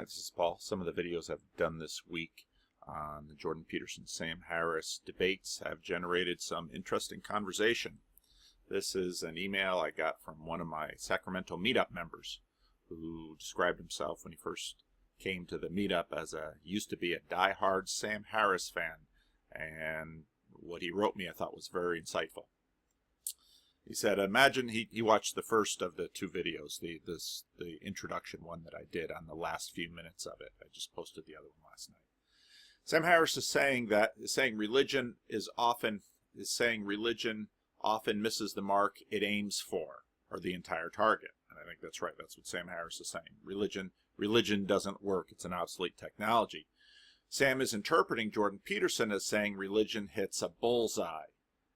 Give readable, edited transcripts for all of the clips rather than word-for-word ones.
Hi, this is Paul. Some of the videos I've done this week on the Jordan Peterson-Sam Harris debates have generated some interesting conversation. This is an email I got from one of my Sacramento meetup members who described himself when he first came to the meetup as used to be a diehard Sam Harris fan, and what he wrote me I thought was very insightful. He said, imagine he watched the first of the two videos, the introduction one that I did on the last few minutes of it. I just posted the other one last night. Sam Harris is saying religion often misses the mark it aims for, or the entire target. And I think that's right. That's what Sam Harris is saying. Religion doesn't work. It's an obsolete technology. Sam is interpreting Jordan Peterson as saying religion hits a bullseye.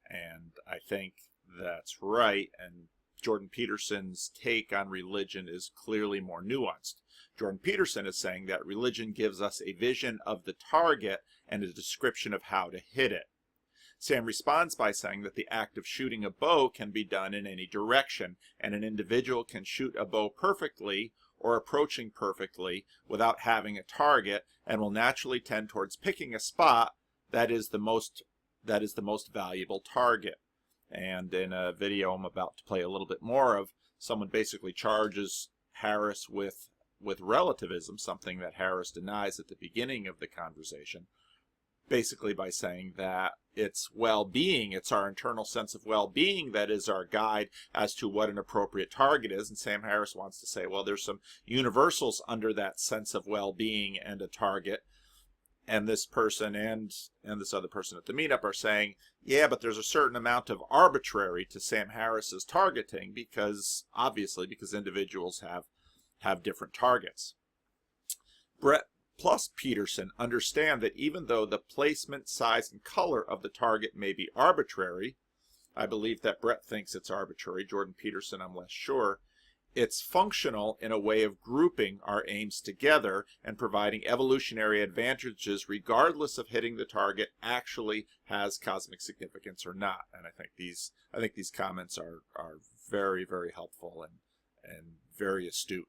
And I think that's right, and Jordan Peterson's take on religion is clearly more nuanced. Jordan Peterson is saying that religion gives us a vision of the target and a description of how to hit it. Sam responds by saying that the act of shooting a bow can be done in any direction, and an individual can shoot a bow perfectly or approaching perfectly without having a target, and will naturally tend towards picking a spot that is the most valuable target. And in a video I'm about to play a little bit more of, someone basically charges Harris with relativism, something that Harris denies at the beginning of the conversation, basically by saying that it's well-being, it's our internal sense of well-being that is our guide as to what an appropriate target is. And Sam Harris wants to say, well, there's some universals under that sense of well-being and a target. And this person and this other person at the meetup are saying, yeah, but there's a certain amount of arbitrary to Sam Harris's targeting because individuals have different targets. Bret plus Peterson understand that even though the placement, size, and color of the target may be arbitrary, I believe that Bret thinks it's arbitrary, Jordan Peterson I'm less sure, it's functional in a way of grouping our aims together and providing evolutionary advantages regardless of hitting the target actually has cosmic significance or not. And I think these comments are very, very helpful and very astute.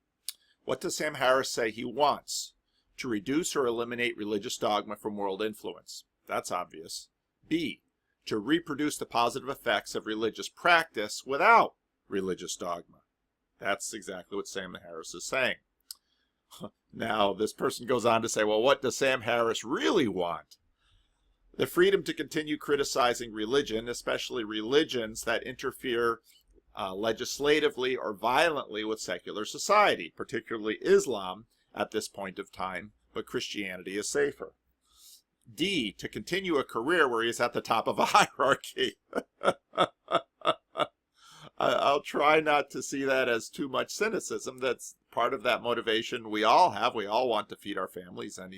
What does Sam Harris say he wants? To reduce or eliminate religious dogma from world influence. That's obvious. B, to reproduce the positive effects of religious practice without religious dogma. That's exactly what Sam Harris is saying. Now, this person goes on to say, well, what does Sam Harris really want? The freedom to continue criticizing religion, especially religions that interfere legislatively or violently with secular society, particularly Islam at this point of time, but Christianity is safer. D, to continue a career where he is at the top of a hierarchy. I'll try not to see that as too much cynicism. That's part of that motivation we all have. We all want to feed our families, and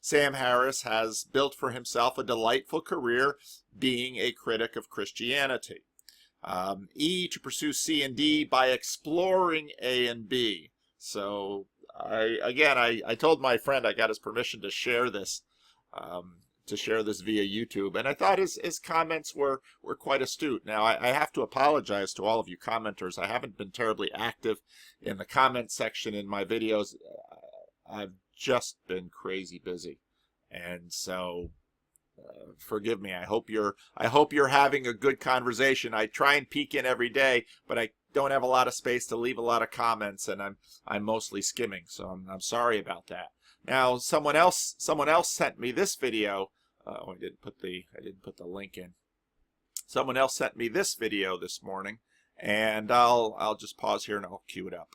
Sam Harris has built for himself a delightful career being a critic of Christianity. E, to pursue C and D by exploring A and B. So, I told my friend I got his permission to share this via YouTube, and I thought his comments were quite astute. Now, I have to apologize to all of you commenters. I haven't been terribly active in the comment section in my videos. I've just been crazy busy, and so forgive me. I hope you're having a good conversation. I try and peek in every day, but I don't have a lot of space to leave a lot of comments, and I'm mostly skimming, so I'm sorry about that. Now, someone else sent me this video. I didn't put the link in. Someone else sent me this video this morning, and I'll just pause here and I'll cue it up.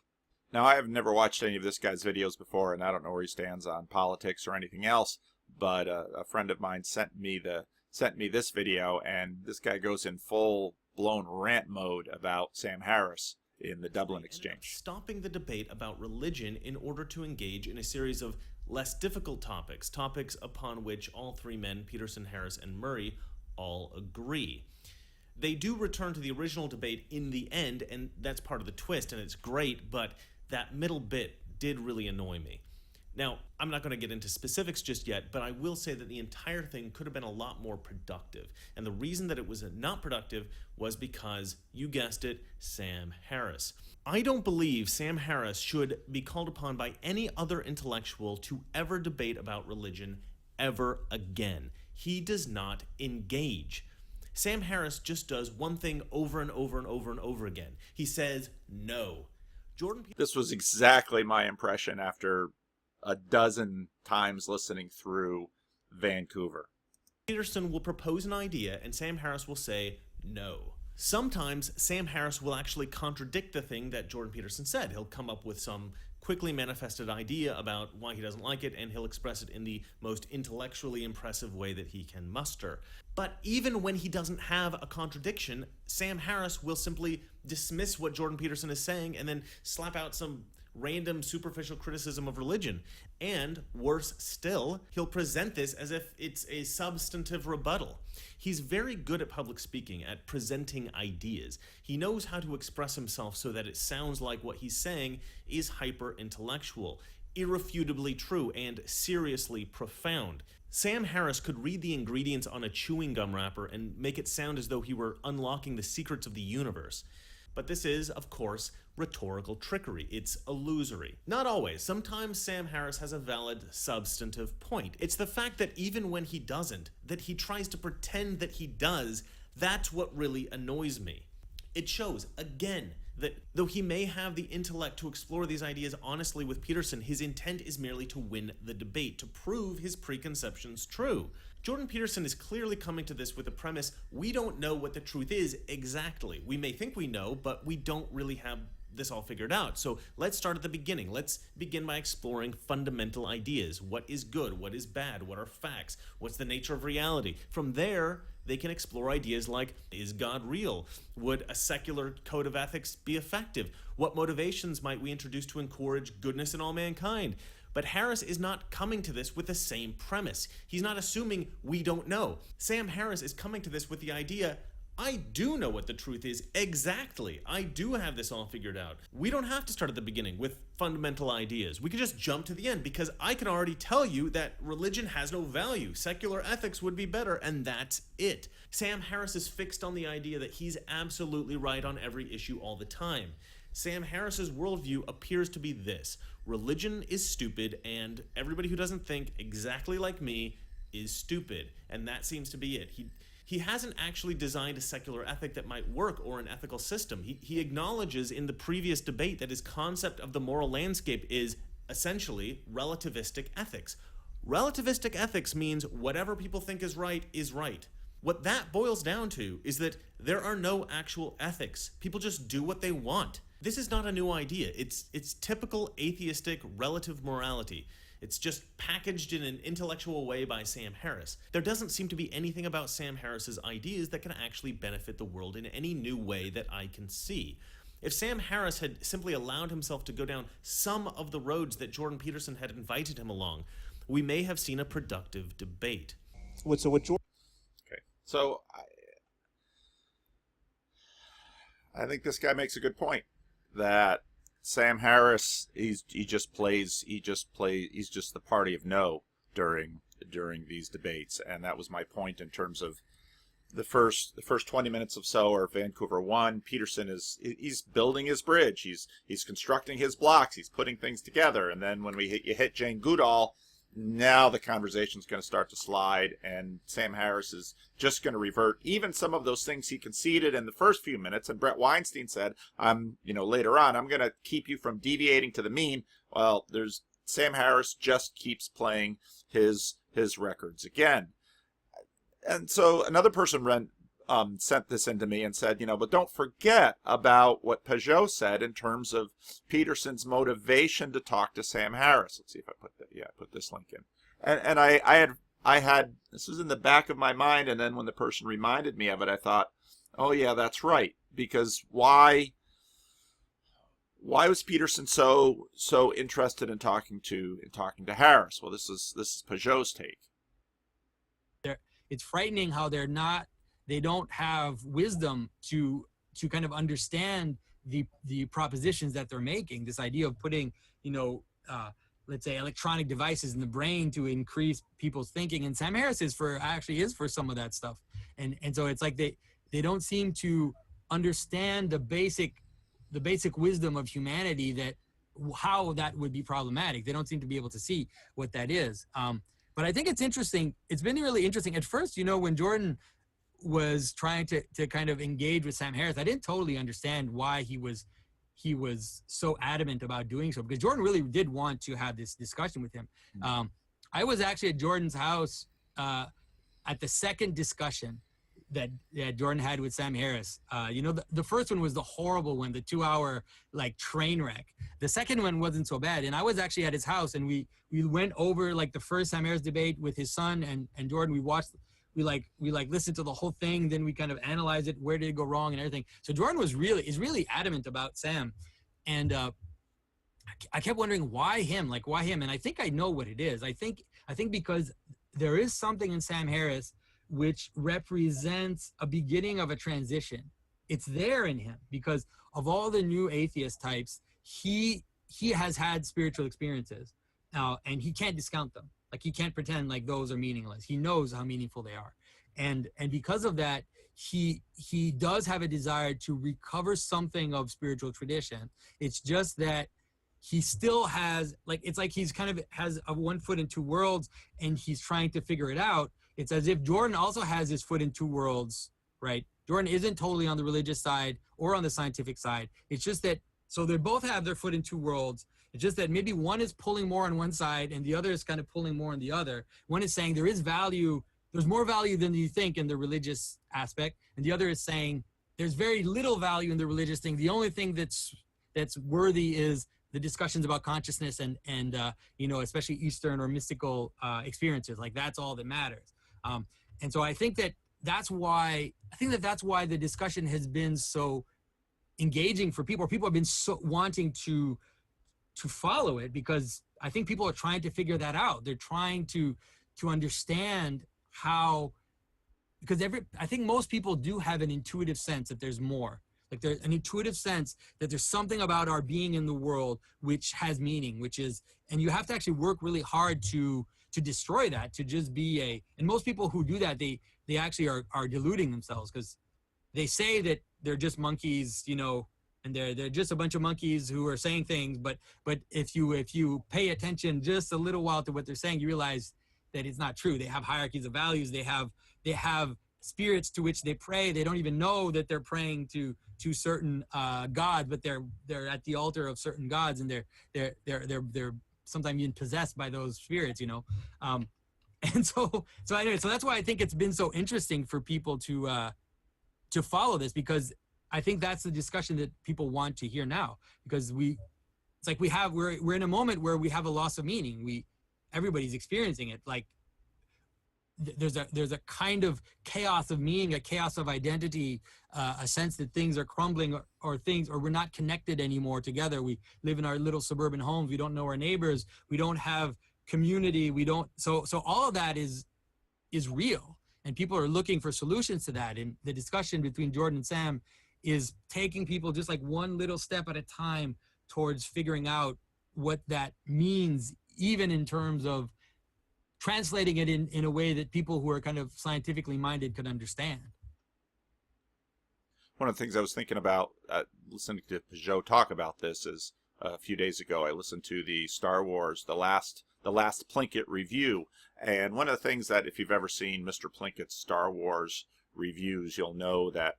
Now, I have never watched any of this guy's videos before, and I don't know where he stands on politics or anything else. But a friend of mine sent me this video, and this guy goes in full-blown rant mode about Sam Harris in the Dublin exchange. Stopping the debate about religion in order to engage in a series of less difficult topics upon which all three men, Peterson, Harris, and Murray, all agree. They do return to the original debate in the end, and that's part of the twist, and it's great, but that middle bit did really annoy me. Now, I'm not going to get into specifics just yet, but I will say that the entire thing could have been a lot more productive. And the reason that it was not productive was because, you guessed it, Sam Harris. I don't believe Sam Harris should be called upon by any other intellectual to ever debate about religion ever again. He does not engage. Sam Harris just does one thing over and over and over and over again. He says no. This was exactly my impression after a dozen times listening through Vancouver. Peterson will propose an idea and Sam Harris will say no. Sometimes Sam Harris will actually contradict the thing that Jordan Peterson said. He'll come up with some quickly manifested idea about why he doesn't like it, and he'll express it in the most intellectually impressive way that he can muster. But even when he doesn't have a contradiction, Sam Harris will simply dismiss what Jordan Peterson is saying and then slap out some random superficial criticism of religion. And worse still, he'll present this as if it's a substantive rebuttal. He's very good at public speaking, at presenting ideas. He knows how to express himself so that it sounds like what he's saying is hyper-intellectual, irrefutably true, and seriously profound. Sam Harris could read the ingredients on a chewing gum wrapper and make it sound as though he were unlocking the secrets of the universe. But this is, of course, rhetorical trickery. It's illusory. Not always. Sometimes Sam Harris has a valid, substantive point. It's the fact that even when he doesn't, that he tries to pretend that he does, that's what really annoys me. It shows, again, that though he may have the intellect to explore these ideas honestly with Peterson, his intent is merely to win the debate, to prove his preconceptions true. Jordan Peterson is clearly coming to this with the premise, we don't know what the truth is exactly. We may think we know, but we don't really have this all figured out. So let's start at the beginning. Let's begin by exploring fundamental ideas. What is good? What is bad? What are facts? What's the nature of reality? From there, they can explore ideas like, is God real? Would a secular code of ethics be effective? What motivations might we introduce to encourage goodness in all mankind? But Harris is not coming to this with the same premise. He's not assuming we don't know. Sam Harris is coming to this with the idea, I do know what the truth is exactly. I do have this all figured out. We don't have to start at the beginning with fundamental ideas. We can just jump to the end because I can already tell you that religion has no value. Secular ethics would be better, and that's it. Sam Harris is fixed on the idea that he's absolutely right on every issue all the time. Sam Harris's worldview appears to be this: religion is stupid, and everybody who doesn't think exactly like me is stupid. And that seems to be it. He hasn't actually designed a secular ethic that might work or an ethical system. He acknowledges in the previous debate that his concept of the moral landscape is essentially relativistic ethics. Relativistic ethics means whatever people think is right is right. What that boils down to is that there are no actual ethics. People just do what they want. This is not a new idea. It's typical atheistic relative morality. It's just packaged in an intellectual way by Sam Harris. There doesn't seem to be anything about Sam Harris's ideas that can actually benefit the world in any new way that I can see. If Sam Harris had simply allowed himself to go down some of the roads that Jordan Peterson had invited him along, we may have seen a productive debate. So I think this guy makes a good point that Sam Harris, he's just the party of no during these debates, and that was my point in terms of the first 20 minutes of so are Vancouver 1. Peterson he's building his bridge, he's constructing his blocks, he's putting things together, and then when you hit Jane Goodall, now the conversation's going to start to slide, and Sam Harris is just going to revert even some of those things he conceded in the first few minutes. And Bret Weinstein said, later on, I'm going to keep you from deviating to the mean. Well, Sam Harris just keeps playing his records again. And so another person sent this into me and said, but don't forget about what Peugeot said in terms of Peterson's motivation to talk to Sam Harris. Let's see if I put that. Yeah, I put this link in. And I had this was in the back of my mind, and then when the person reminded me of it, I thought, oh yeah, that's right. Because why was Peterson so interested in talking to Harris? Well, this is Peugeot's take. It's frightening how they don't have wisdom to kind of understand the propositions that they're making. This idea of putting, let's say, electronic devices in the brain to increase people's thinking. And Sam Harris is for some of that stuff. And so it's like they don't seem to understand the basic wisdom of humanity, that how that would be problematic. They don't seem to be able to see what that is. But I think it's interesting. It's been really interesting. At first, when Jordan was trying to kind of engage with Sam Harris, I didn't totally understand why he was so adamant about doing so, because Jordan really did want to have this discussion with him. I was actually at Jordan's house at the second discussion that Jordan had with Sam Harris. The first one was the horrible one, the 2-hour like train wreck. The second one wasn't so bad. And I was actually at his house, and we went over like the first Sam Harris debate with his son and Jordan. We listened to the whole thing. Then we kind of analyzed it. Where did it go wrong and everything. So Jordan is really adamant about Sam. And I kept wondering why him? And I think I know what it is. I think because there is something in Sam Harris which represents a beginning of a transition. It's there in him because of all the new atheist types, he has had spiritual experiences now, and he can't discount them. Like, he can't pretend like those are meaningless. He knows how meaningful they are. And because of that, he does have a desire to recover something of spiritual tradition. It's just that he still has, it's like he's kind of has a one foot in two worlds, and he's trying to figure it out. It's as if Jordan also has his foot in two worlds, right? Jordan isn't totally on the religious side or on the scientific side. It's just that, so they both have their foot in two worlds. It's just that maybe one is pulling more on one side and the other is kind of pulling more on the other. One is saying there is value, there's more value than you think in the religious aspect. And the other is saying there's very little value in the religious thing. The only thing that's worthy is the discussions about consciousness and especially Eastern or mystical experiences. Like, that's all that matters. And so I think that's why the discussion has been so engaging for people. People have been so wanting to follow it, because I think people are trying to figure that out. They're trying to understand how, because I think most people do have an intuitive sense that there's more. Like, there's an intuitive sense that there's something about our being in the world which has meaning, and you have to actually work really hard to destroy that, to just be and most people who do that, they actually are deluding themselves, because they say that they're just monkeys, and they're just a bunch of monkeys who are saying things, but if you pay attention just a little while to what they're saying, you realize that it's not true. They have hierarchies of values. They have spirits to which they pray. They don't even know that they're praying to certain gods, but they're at the altar of certain gods, and they're sometimes even possessed by those spirits, and so anyway, so that's why I think it's been so interesting for people to follow this, because I think that's the discussion that people want to hear now, because it's like we're in a moment where we have a loss of meaning. Everybody's experiencing it. Like, there's a kind of chaos of meaning, a chaos of identity, a sense that things are crumbling, or we're not connected anymore together. We live in our little suburban homes. We don't know our neighbors. We don't have community. So all of that is real, and people are looking for solutions to that. And the discussion between Jordan and Sam is taking people just like one little step at a time towards figuring out what that means, even in terms of translating it in a way that people who are kind of scientifically minded could understand. One of the things I was thinking about listening to Peugeot talk about this is a few days ago I listened to the Star Wars, the last Plinkett review, and one of the things that, if you've ever seen Mr. Plinkett's Star Wars reviews, you'll know that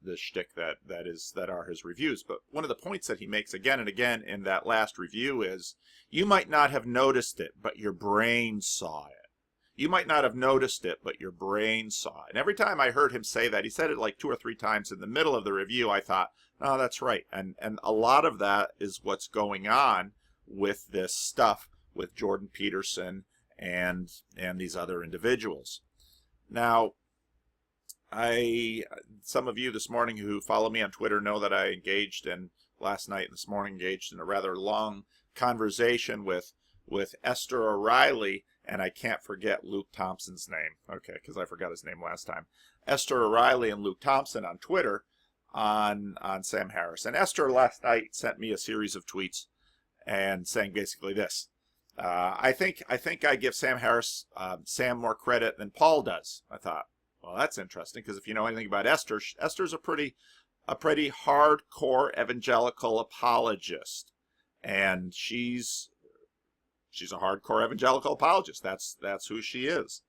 the shtick that are his reviews. But one of the points that he makes again and again in that last review is, you might not have noticed it, but your brain saw it. You might not have noticed it, but your brain saw it. And every time I heard him say that, he said it like 2 or 3 times in the middle of the review, I thought, oh, that's right. And a lot of that is what's going on with this stuff with Jordan Peterson and these other individuals. Now, some of you this morning who follow me on Twitter know that I last night and this morning engaged in a rather long conversation with Esther O'Reilly, and I can't forget Luke Thompson's name, okay, because I forgot his name last time. Esther O'Reilly and Luke Thompson on Twitter on Sam Harris. And Esther last night sent me a series of tweets, and saying basically this. I think I give Sam more credit than Paul does. I thought, well, that's interesting, because if you know anything about Esther, Esther's a pretty hardcore evangelical apologist, and she's a hardcore evangelical apologist. That's who she is.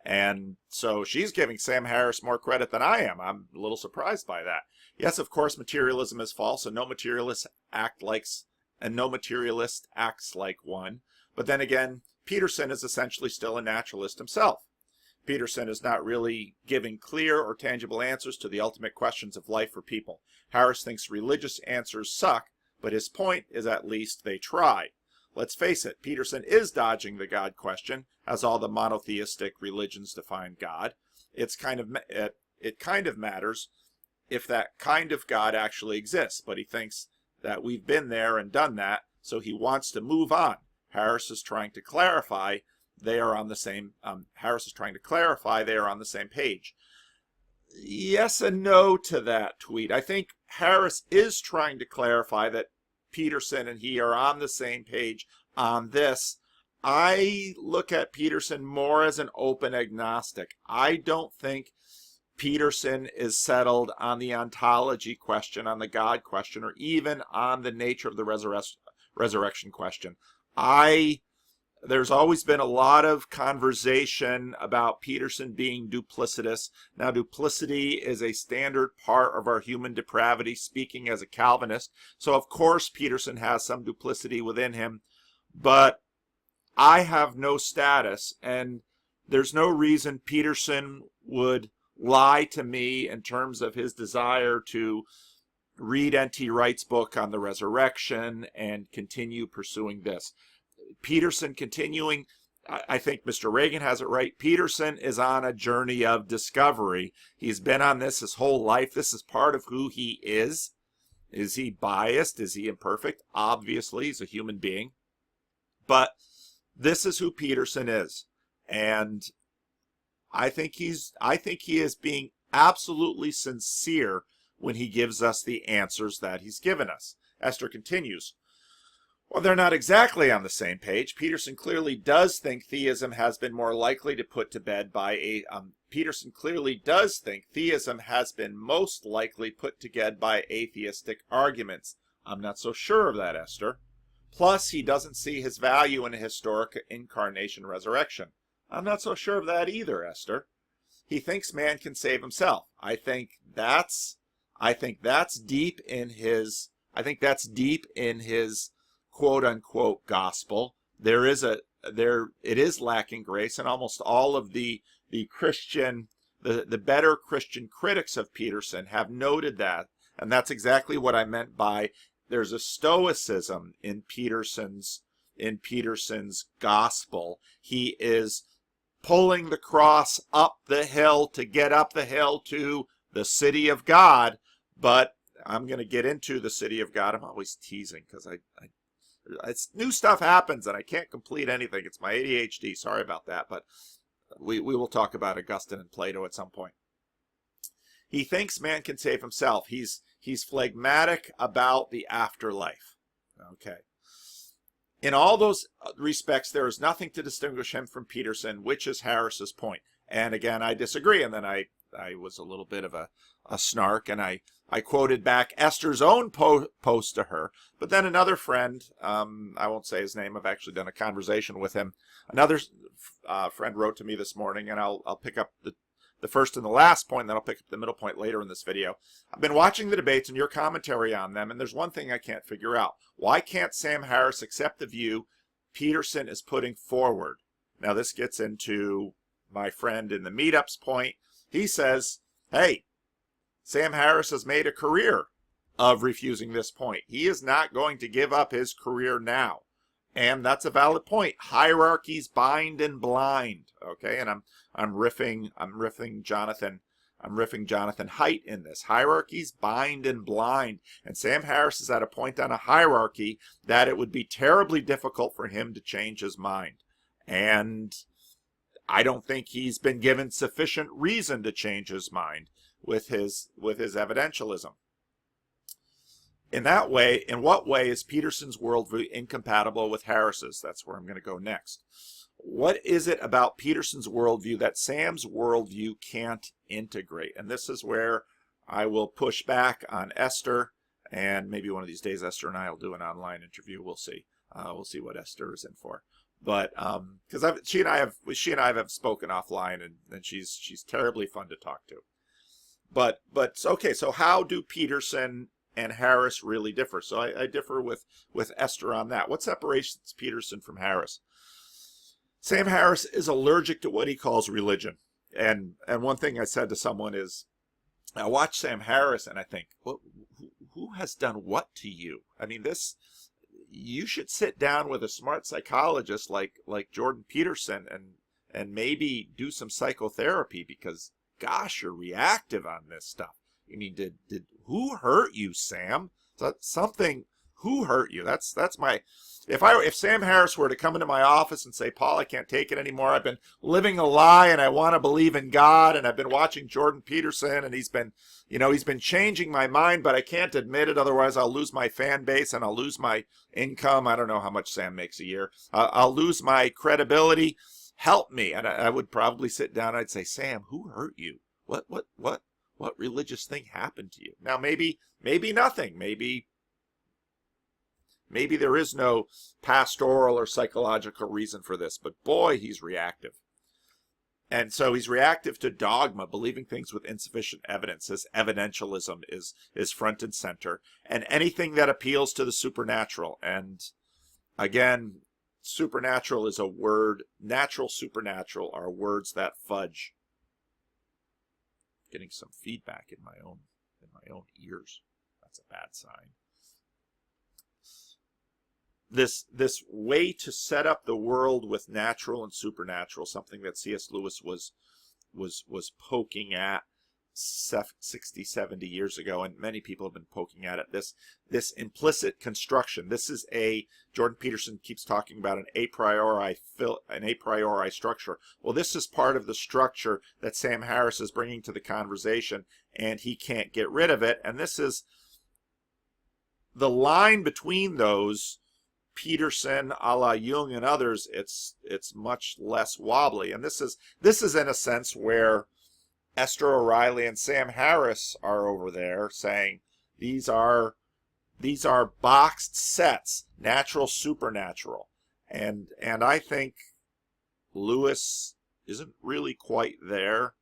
And so she's giving Sam Harris more credit than I am. I'm a little surprised by that. Yes, of course, materialism is false, and no materialist acts like one. But then again, Peterson is essentially still a naturalist himself. Peterson is not really giving clear or tangible answers to the ultimate questions of life for people. Harris thinks religious answers suck, but his point is at least they try. Let's face it, Peterson is dodging the God question, as all the monotheistic religions define God. It kind of matters if that kind of God actually exists, but he thinks that we've been there and done that, so he wants to move on. Harris is trying to clarify they are on the same page. Yes and no to that tweet. I think Harris is trying to clarify that Peterson and he are on the same page on this. I look at Peterson more as an open agnostic. I don't think Peterson is settled on the ontology question, on the God question, or even on the nature of the resurrection question. There's always been a lot of conversation about Peterson being duplicitous. Now, duplicity is a standard part of our human depravity, speaking as a Calvinist. So, of course, Peterson has some duplicity within him. But I have no status, and there's no reason Peterson would lie to me in terms of his desire to read N.T. Wright's book on the resurrection and continue pursuing this. Peterson continuing, I think Mr. Reagan has it right. Peterson is on a journey of discovery. He's been on this his whole life. This is part of who he is. Is he biased? Is he imperfect? Obviously, he's a human being. But this is who Peterson is. And I think he is being absolutely sincere when he gives us the answers that he's given us. Esther continues. Well, they're not exactly on the same page. Peterson clearly does think theism has been more likely to put to bed by Peterson clearly does think theism has been most likely put to bed by atheistic arguments. I'm not so sure of that, Esther. Plus, he doesn't see his value in a historic incarnation resurrection. I'm not so sure of that either, Esther. He thinks man can save himself. I think that's deep in his quote unquote gospel. It is lacking grace, and almost all of the better Christian critics of Peterson have noted that, and that's exactly what I meant by there's a stoicism in Peterson's gospel. He is pulling the cross up the hill to get up the hill to the city of God, but I'm going to get into the city of God. I'm always teasing because it's new stuff happens and I can't complete anything. It's my ADHD. Sorry about that, but we will talk about Augustine and Plato at some point. He thinks man can save himself. He's phlegmatic about the afterlife. Okay. In all those respects, there is nothing to distinguish him from Peterson, which is Harris's point. And again, I disagree. And then I was a little bit of a snark, and I quoted back Esther's own post to her. But then another friend, I won't say his name, I've actually done a conversation with him. Another friend wrote to me this morning, and I'll pick up the first and the last point, and then I'll pick up the middle point later in this video. I've been watching the debates and your commentary on them, and there's one thing I can't figure out. Why can't Sam Harris accept the view Peterson is putting forward? Now, this gets into my friend in the meetups point. He says, hey, Sam Harris has made a career of refusing this point. He is not going to give up his career now. And that's a valid point. Hierarchies bind and blind. Okay, and I'm riffing Jonathan Haidt in this. Hierarchies bind and blind. And Sam Harris is at a point on a hierarchy that it would be terribly difficult for him to change his mind. And I don't think he's been given sufficient reason to change his mind with his evidentialism. in that way, in what way is Peterson's worldview incompatible with Harris's? That's where I'm going to go next. What is it about Peterson's worldview that Sam's worldview can't integrate? And this is where I will push back on Esther, and maybe one of these days Esther and I will do an online interview. We'll see. We'll see what Esther is in for. But because she and I have spoken offline, and she's terribly fun to talk to. But okay, so how do Peterson and Harris really differ? So I differ with Esther on that. What separates Peterson from Harris? Sam Harris is allergic to what he calls religion. And one thing I said to someone is, I watch Sam Harris and I think, who has done what to you? I mean, you should sit down with a smart psychologist like Jordan Peterson and maybe do some psychotherapy, because gosh, you're reactive on this stuff. I mean, did who hurt you, Sam? Something, who hurt you? That's my, if Sam Harris were to come into my office and say, Paul, I can't take it anymore. I've been living a lie and I want to believe in God, and I've been watching Jordan Peterson and he's been changing my mind, but I can't admit it. Otherwise I'll lose my fan base and I'll lose my income. I don't know how much Sam makes a year. I'll lose my credibility. Help me. And I would probably sit down and I'd say, Sam, who hurt you? What religious thing happened to you? Now, maybe nothing. Maybe there is no pastoral or psychological reason for this, but boy, he's reactive. And so he's reactive to dogma, believing things with insufficient evidence. His evidentialism is front and center, and anything that appeals to the supernatural. And again, supernatural is a word. Natural, supernatural are words that fudge. Getting some feedback in my own ears. That's a bad sign. This way to set up the world with natural and supernatural, something that C.S. Lewis was poking at 60, 70 years ago, and many people have been poking at it. This implicit construction. This is Jordan Peterson keeps talking about an a priori structure. Well, this is part of the structure that Sam Harris is bringing to the conversation, and he can't get rid of it. And this is the line between those. Peterson, a la Jung and others, it's much less wobbly. And this is in a sense where Esther O'Reilly and Sam Harris are over there saying these are boxed sets, natural, supernatural. And I think Lewis isn't really quite there,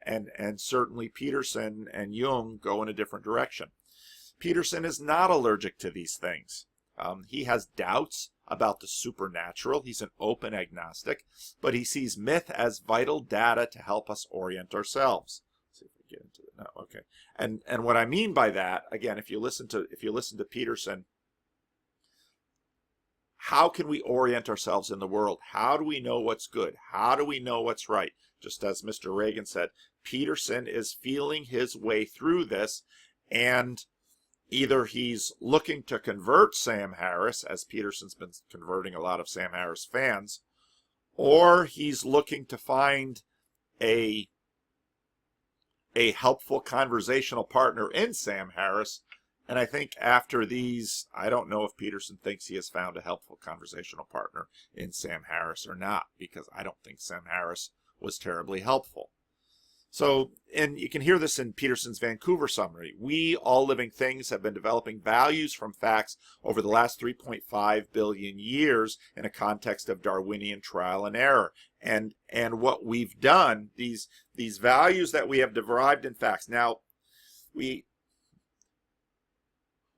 and certainly Peterson and Jung go in a different direction. Peterson is not allergic to these things. He has doubts about the supernatural. He's an open agnostic, but he sees myth as vital data to help us orient ourselves. Let's see if we get into it now. Okay, and what I mean by that, again, if you listen to Peterson, how can we orient ourselves in the world? How do we know what's good? How do we know what's right? Just as Mr. Reagan said, Peterson is feeling his way through this, and either he's looking to convert Sam Harris, as Peterson's been converting a lot of Sam Harris fans, or he's looking to find a helpful conversational partner in Sam Harris. And I think after these, I don't know if Peterson thinks he has found a helpful conversational partner in Sam Harris or not, because I don't think Sam Harris was terribly helpful. So, and you can hear this in Peterson's Vancouver Summary. We, all living things, have been developing values from facts over the last 3.5 billion years in a context of Darwinian trial and error. And what we've done, these values that we have derived in facts. Now,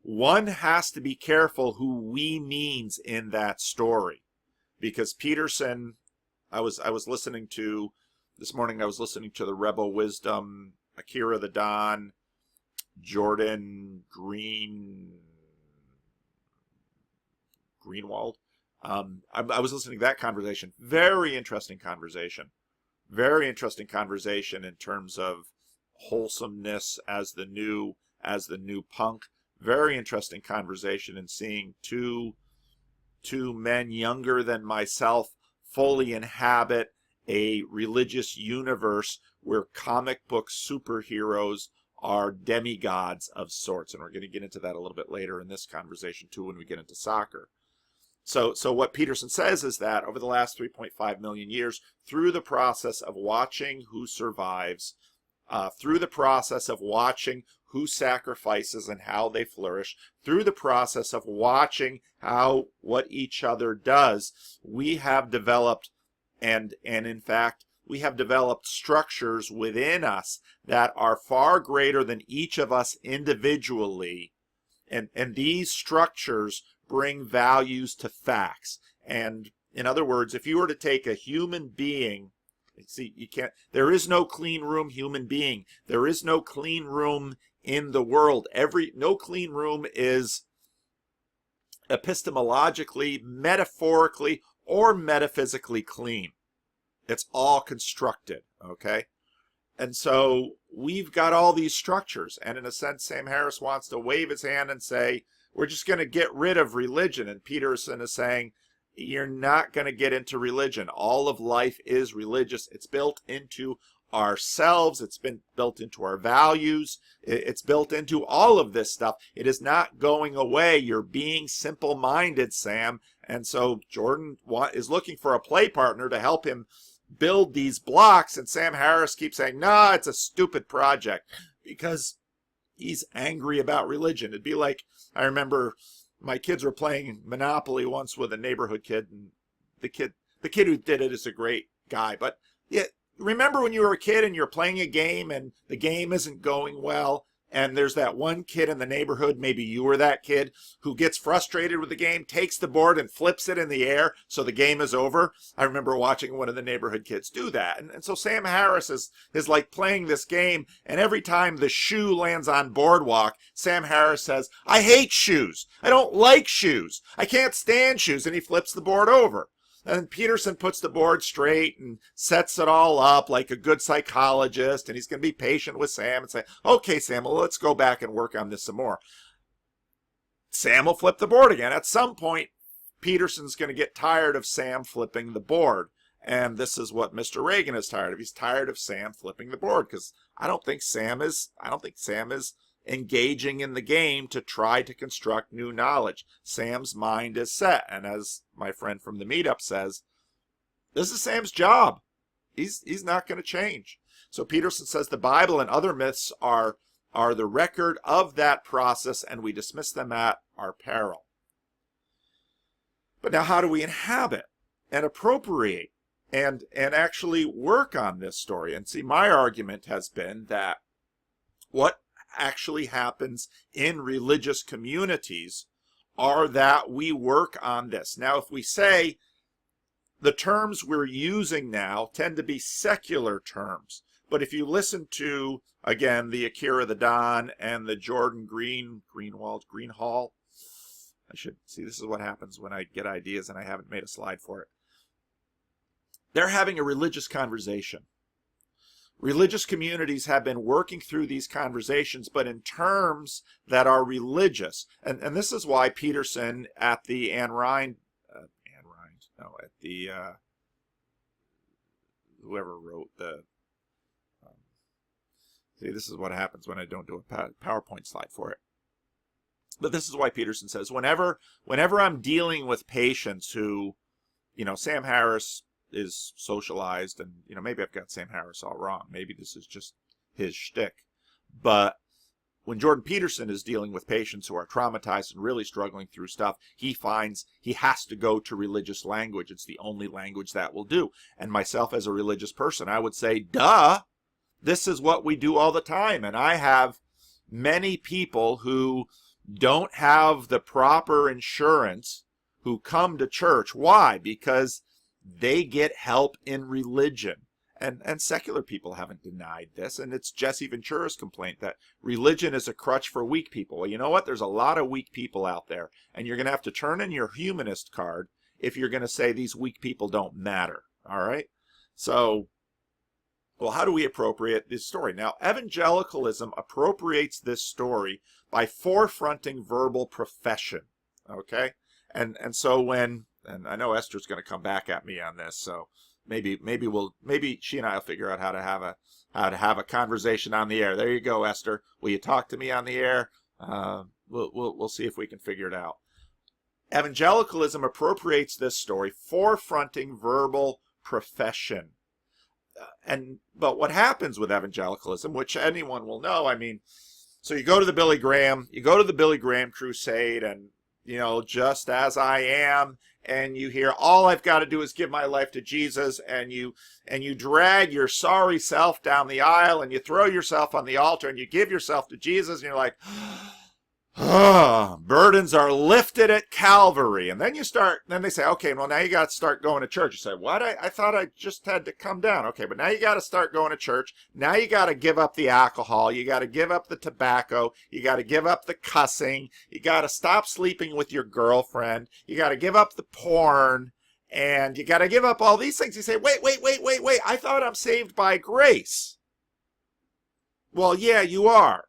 one has to be careful who we means in that story, because Peterson, I was listening to this morning. I was listening to the Rebel Wisdom, Akira the Don, Jordan Greenwald. I was listening to that conversation. Very interesting conversation. Very interesting conversation in terms of wholesomeness as the new punk. Very interesting conversation in seeing two men younger than myself fully inhabit a religious universe where comic book superheroes are demigods of sorts. And we're going to get into that a little bit later in this conversation too when we get into soccer. So what Peterson says is that over the last 3.5 million years, through the process of watching who survives, through the process of watching who sacrifices and how they flourish, through the process of watching what each other does, we have developed, and in fact, we have developed structures within us that are far greater than each of us individually. And these structures bring values to facts. And in other words, if you were to take a human being, see, you can't, there is no clean room human being. There is no clean room in the world. No clean room is epistemologically, metaphorically, or metaphysically clean. It's all constructed, okay? And so we've got all these structures, and in a sense, Sam Harris wants to wave his hand and say, we're just going to get rid of religion. And Peterson is saying, you're not going to get into religion. All of life is religious. It's built into ourselves. It's been built into our values. It's built into all of this stuff. It is not going away. You're being simple-minded, Sam. And so Jordan is looking for a play partner to help him build these blocks. And Sam Harris keeps saying, no, it's a stupid project, because he's angry about religion. It'd be like, I remember my kids were playing Monopoly once with a neighborhood kid, and the kid who did it is a great guy. But yeah, remember when you were a kid and you're playing a game and the game isn't going well, and there's that one kid in the neighborhood, maybe you were that kid, who gets frustrated with the game, takes the board and flips it in the air so the game is over? I remember watching one of the neighborhood kids do that. And so Sam Harris is like playing this game, and every time the shoe lands on boardwalk, Sam Harris says, I hate shoes. I don't like shoes. I can't stand shoes. And he flips the board over. And Peterson puts the board straight and sets it all up like a good psychologist, and he's going to be patient with Sam and say, okay, Sam, well, let's go back and work on this some more. Sam will flip the board again. At some point, Peterson's going to get tired of Sam flipping the board. And this is what Mr. Reagan is tired of. He's tired of Sam flipping the board, because I don't think Sam is engaging in the game to try to construct new knowledge. Sam's mind is set, and as my friend from the meetup says, this is Sam's job. He's not going to change. So Peterson says the Bible and other myths are the record of that process, and we dismiss them at our peril. But now, how do we inhabit and appropriate and actually work on this story? And see, my argument has been that what actually happens in religious communities are that we work on this. Now, if we say the terms we're using now tend to be secular terms, but if you listen to, again, the Akira the Don and the Jordan Greenhall, I should see, this is what happens when I get ideas and I haven't made a slide for it. They're having a religious conversation. Religious communities have been working through these conversations, but in terms that are religious. And this is why Peterson at the whoever wrote the, see, this is what happens when I don't do a PowerPoint slide for it. But this is why Peterson says, whenever I'm dealing with patients who, Sam Harris is socialized, and maybe I've got Sam Harris all wrong. Maybe this is just his shtick. But when Jordan Peterson is dealing with patients who are traumatized and really struggling through stuff, he finds he has to go to religious language. It's the only language that will do. And myself as a religious person, I would say, duh, this is what we do all the time. And I have many people who don't have the proper insurance who come to church. Why? Because they get help in religion. And secular people haven't denied this. And it's Jesse Ventura's complaint that religion is a crutch for weak people. Well, you know what? There's a lot of weak people out there. And you're going to have to turn in your humanist card if you're going to say these weak people don't matter. All right? So, well, how do we appropriate this story? Now, evangelicalism appropriates this story by forefronting verbal profession. Okay? And so when... And I know Esther's going to come back at me on this, so maybe she and I will figure out how to have a conversation on the air. There you go, Esther. Will you talk to me on the air? We'll see if we can figure it out. Evangelicalism appropriates this story, forefronting verbal profession. But what happens with evangelicalism, which anyone will know, I mean, so you go to the Billy Graham crusade, and just as I am, and you hear all I've got to do is give my life to Jesus, and you drag your sorry self down the aisle, and you throw yourself on the altar, and you give yourself to Jesus, and you're like, burdens are lifted at Calvary. And then they say, okay, well, now you got to start going to church. You say, what? I thought I just had to come down. Okay, but now you got to start going to church. Now you got to give up the alcohol. You got to give up the tobacco. You got to give up the cussing. You got to stop sleeping with your girlfriend. You got to give up the porn. And you got to give up all these things. You say, wait. I thought I'm saved by grace. Well, yeah, you are.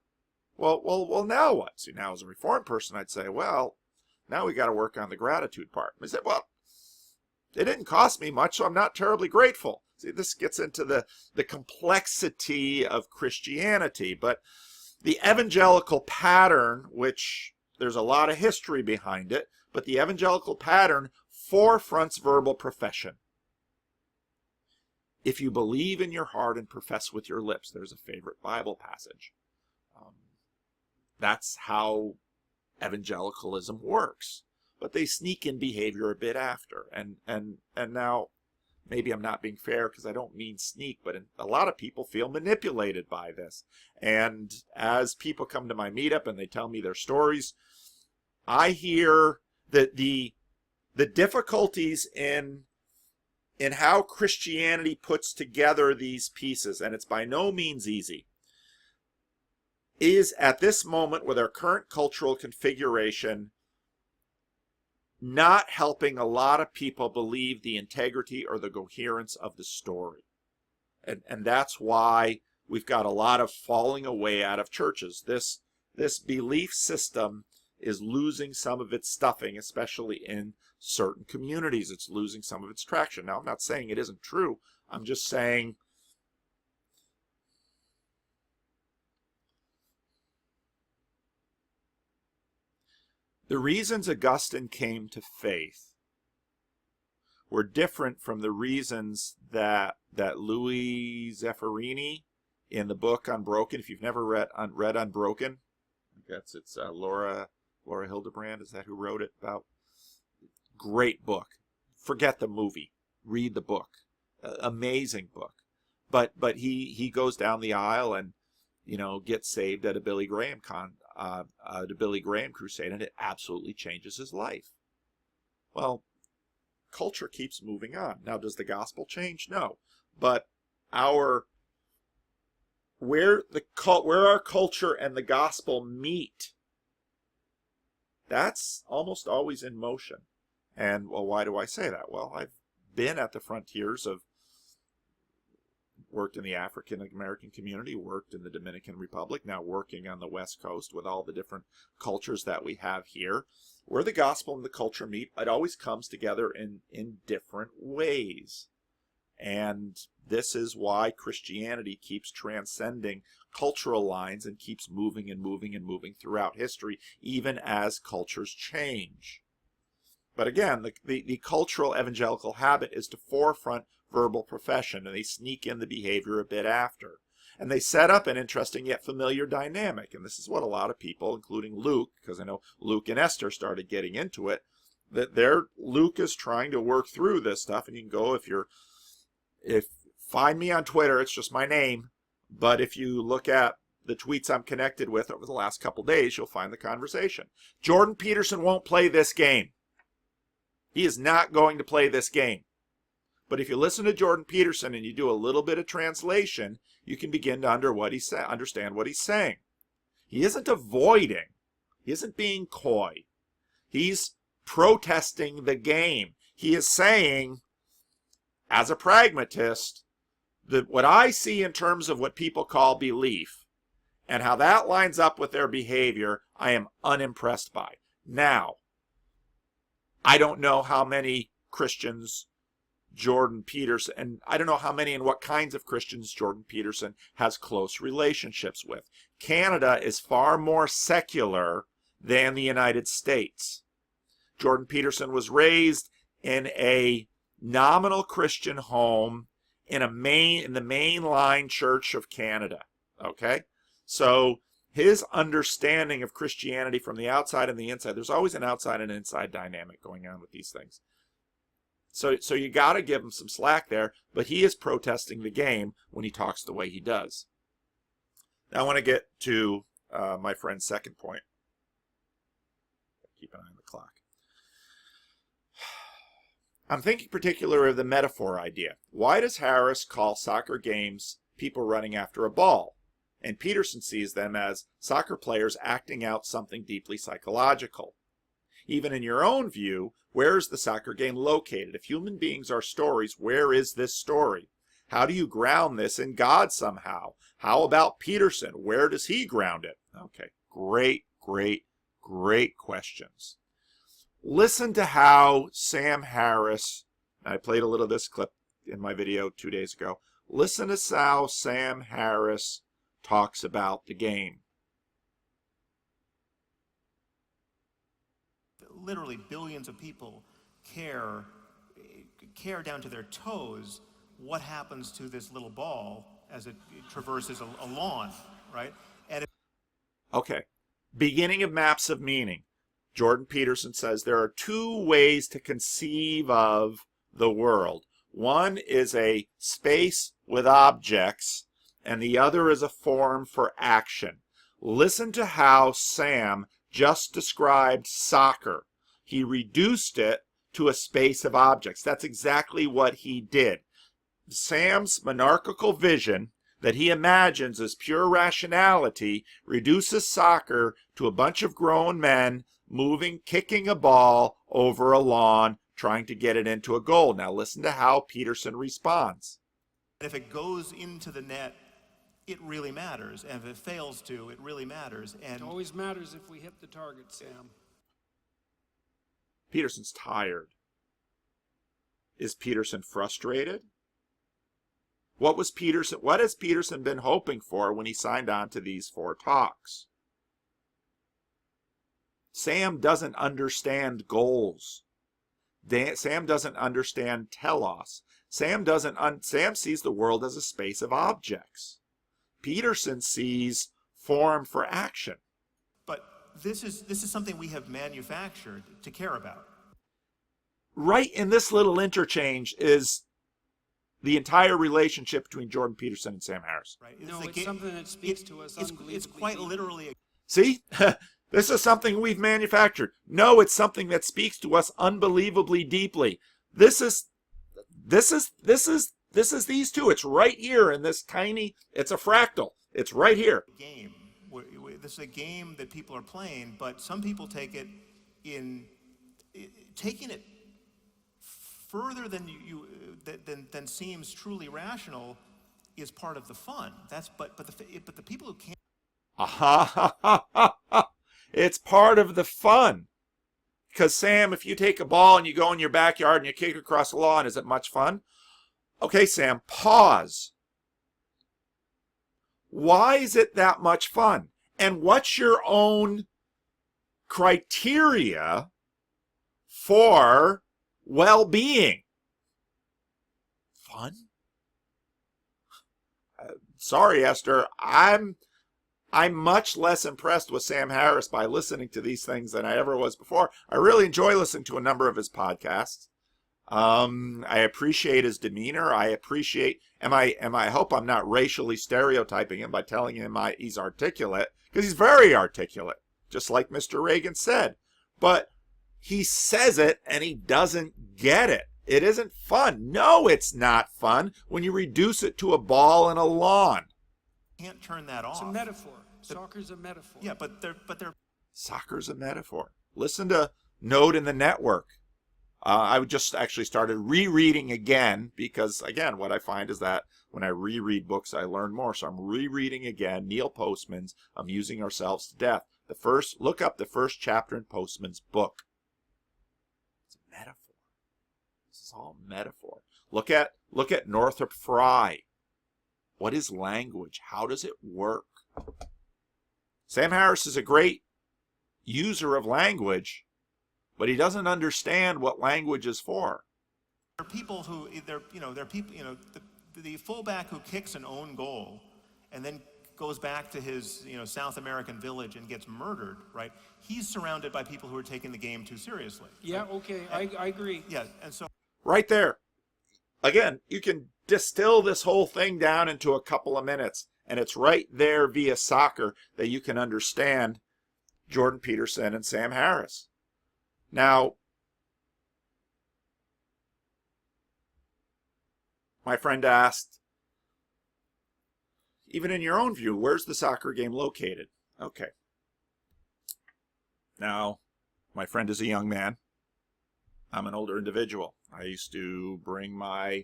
Well, now what? See, now as a Reformed person, I'd say, well, now we got to work on the gratitude part. I said, well, it didn't cost me much, so I'm not terribly grateful. See, this gets into the complexity of Christianity, but the evangelical pattern, which there's a lot of history behind it, but the evangelical pattern forefronts verbal profession. If you believe in your heart and profess with your lips, there's a favorite Bible passage. That's how evangelicalism works. But they sneak in behavior a bit after. And now, maybe I'm not being fair because I don't mean sneak, but a lot of people feel manipulated by this. And as people come to my meetup and they tell me their stories, I hear that the difficulties in how Christianity puts together these pieces, and it's by no means easy, is at this moment with our current cultural configuration not helping a lot of people believe the integrity or the coherence of the story. And that's why we've got a lot of falling away out of churches. This belief system is losing some of its stuffing, especially in certain communities. It's losing some of its traction. Now, I'm not saying it isn't true. I'm just saying the reasons Augustine came to faith were different from the reasons that Louis Zeffironi in the book Unbroken, if you've never read Unbroken, I guess it's Laura Hildebrand, is that who wrote it? About great book. Forget the movie. Read the book. Amazing book. But he goes down the aisle and gets saved at a Billy Graham crusade, and it absolutely changes his life. Well, culture keeps moving on. Now, does the gospel change? No. But where our culture and the gospel meet, that's almost always in motion. And, well, why do I say that? Well, I've been at the frontiers of, worked in the African American community, worked in the Dominican Republic, now working on the West Coast with all the different cultures that we have here. Where the gospel and the culture meet, it always comes together in different ways. And this is why Christianity keeps transcending cultural lines and keeps moving and moving and moving throughout history, even as cultures change. But again, the cultural evangelical habit is to forefront verbal profession, and they sneak in the behavior a bit after. And they set up an interesting yet familiar dynamic, and this is what a lot of people, including Luke, because I know Luke and Esther started getting into it, that Luke is trying to work through this stuff, and you can go, find me on Twitter, it's just my name, but if you look at the tweets I'm connected with over the last couple days, you'll find the conversation. Jordan Peterson won't play this game. He is not going to play this game. But if you listen to Jordan Peterson and you do a little bit of translation, you can begin to understand what he's saying. He isn't avoiding. He isn't being coy. He's protesting the game. He is saying, as a pragmatist, that what I see in terms of what people call belief and how that lines up with their behavior, I am unimpressed by. Now, I don't know how many Christians Jordan Peterson, and I don't know how many and what kinds of Christians Jordan Peterson has close relationships with. Canada is far more secular than the United States. Jordan Peterson was raised in a nominal Christian home in the mainline Church of Canada. Okay? So his understanding of Christianity from the outside and the inside, there's always an outside and inside dynamic going on with these things. So you got to give him some slack there, but he is protesting the game when he talks the way he does. Now I want to get to my friend's second point. Keep an eye on the clock. I'm thinking particularly of the metaphor idea. Why does Harris call soccer games people running after a ball? And Peterson sees them as soccer players acting out something deeply psychological. Even in your own view, where is the soccer game located? If human beings are stories, where is this story? How do you ground this in God somehow? How about Peterson? Where does he ground it? Okay, great questions. Listen to how Sam Harris, I played a little of this clip in my video 2 days ago. Listen to how Sam Harris talks about the game. Literally billions of people care down to their toes what happens to this little ball as it traverses a lawn, right? Okay, beginning of maps of meaning. Jordan Peterson says there are two ways to conceive of the world. One is a space with objects, and the other is a form for action. Listen to how Sam just described soccer. He reduced it to a space of objects. That's exactly what he did. Sam's monarchical vision that he imagines as pure rationality reduces soccer to a bunch of grown men moving, kicking a ball over a lawn, trying to get it into a goal. Now listen to how Peterson responds. If it goes into the net, it really matters. And if it fails to, it really matters. And it always matters if we hit the target, Sam. Peterson's tired. Is Peterson frustrated? What has Peterson been hoping for when he signed on to these 4 talks? Sam doesn't understand goals. Sam doesn't understand telos. Sam sees the world as a space of objects. Peterson sees form for action. But this is something we have manufactured to care about. Right in this little interchange is the entire relationship between Jordan Peterson and Sam Harris. Right? It's something that speaks to us unbelievably. It's quite literally. See? This is something we've manufactured. No, it's something that speaks to us unbelievably deeply. This is these two. It's right here in this tiny, it's a fractal. It's right here. Game. This is a game that people are playing, but some people take it taking it further than seems truly rational is part of the fun. But the people who can't. It's part of the fun. Because Sam, if you take a ball and you go in your backyard and you kick it across the lawn, is it much fun? Okay, Sam, pause. Why is it that much fun? And what's your own criteria for well-being? Fun? Sorry, Esther. I'm much less impressed with Sam Harris by listening to these things than I ever was before. I really enjoy listening to a number of his podcasts. I appreciate his demeanor. I appreciate. I hope I'm not racially stereotyping him by telling him he's articulate, because he's very articulate, just like Mr. Reagan said. But he says it and he doesn't get it. It isn't fun. No, it's not fun when you reduce it to a ball and a lawn. Can't turn that off. It's a metaphor. Soccer's a metaphor. Yeah, but they're. Soccer's a metaphor. Listen to Node in the Network. I just actually started rereading again because, again, what I find is that when I reread books, I learn more. So I'm rereading again Neil Postman's Amusing Ourselves to Death. Look up the first chapter in Postman's book. It's a metaphor. This is all metaphor. Look at Northrop Frye. What is language? How does it work? Sam Harris is a great user of language, but he doesn't understand what language is for. There are people who, the fullback who kicks an own goal and then goes back to his, South American village and gets murdered, right? He's surrounded by people who are taking the game too seriously. Yeah, okay, I agree. Yeah, and so Right there. Again, you can distill this whole thing down into a couple of minutes, and it's right there via soccer that you can understand Jordan Peterson and Sam Harris. Now, my friend asked, even in your own view, where's the soccer game located? Okay. Now, my friend is a young man. I'm an older individual. I used to bring my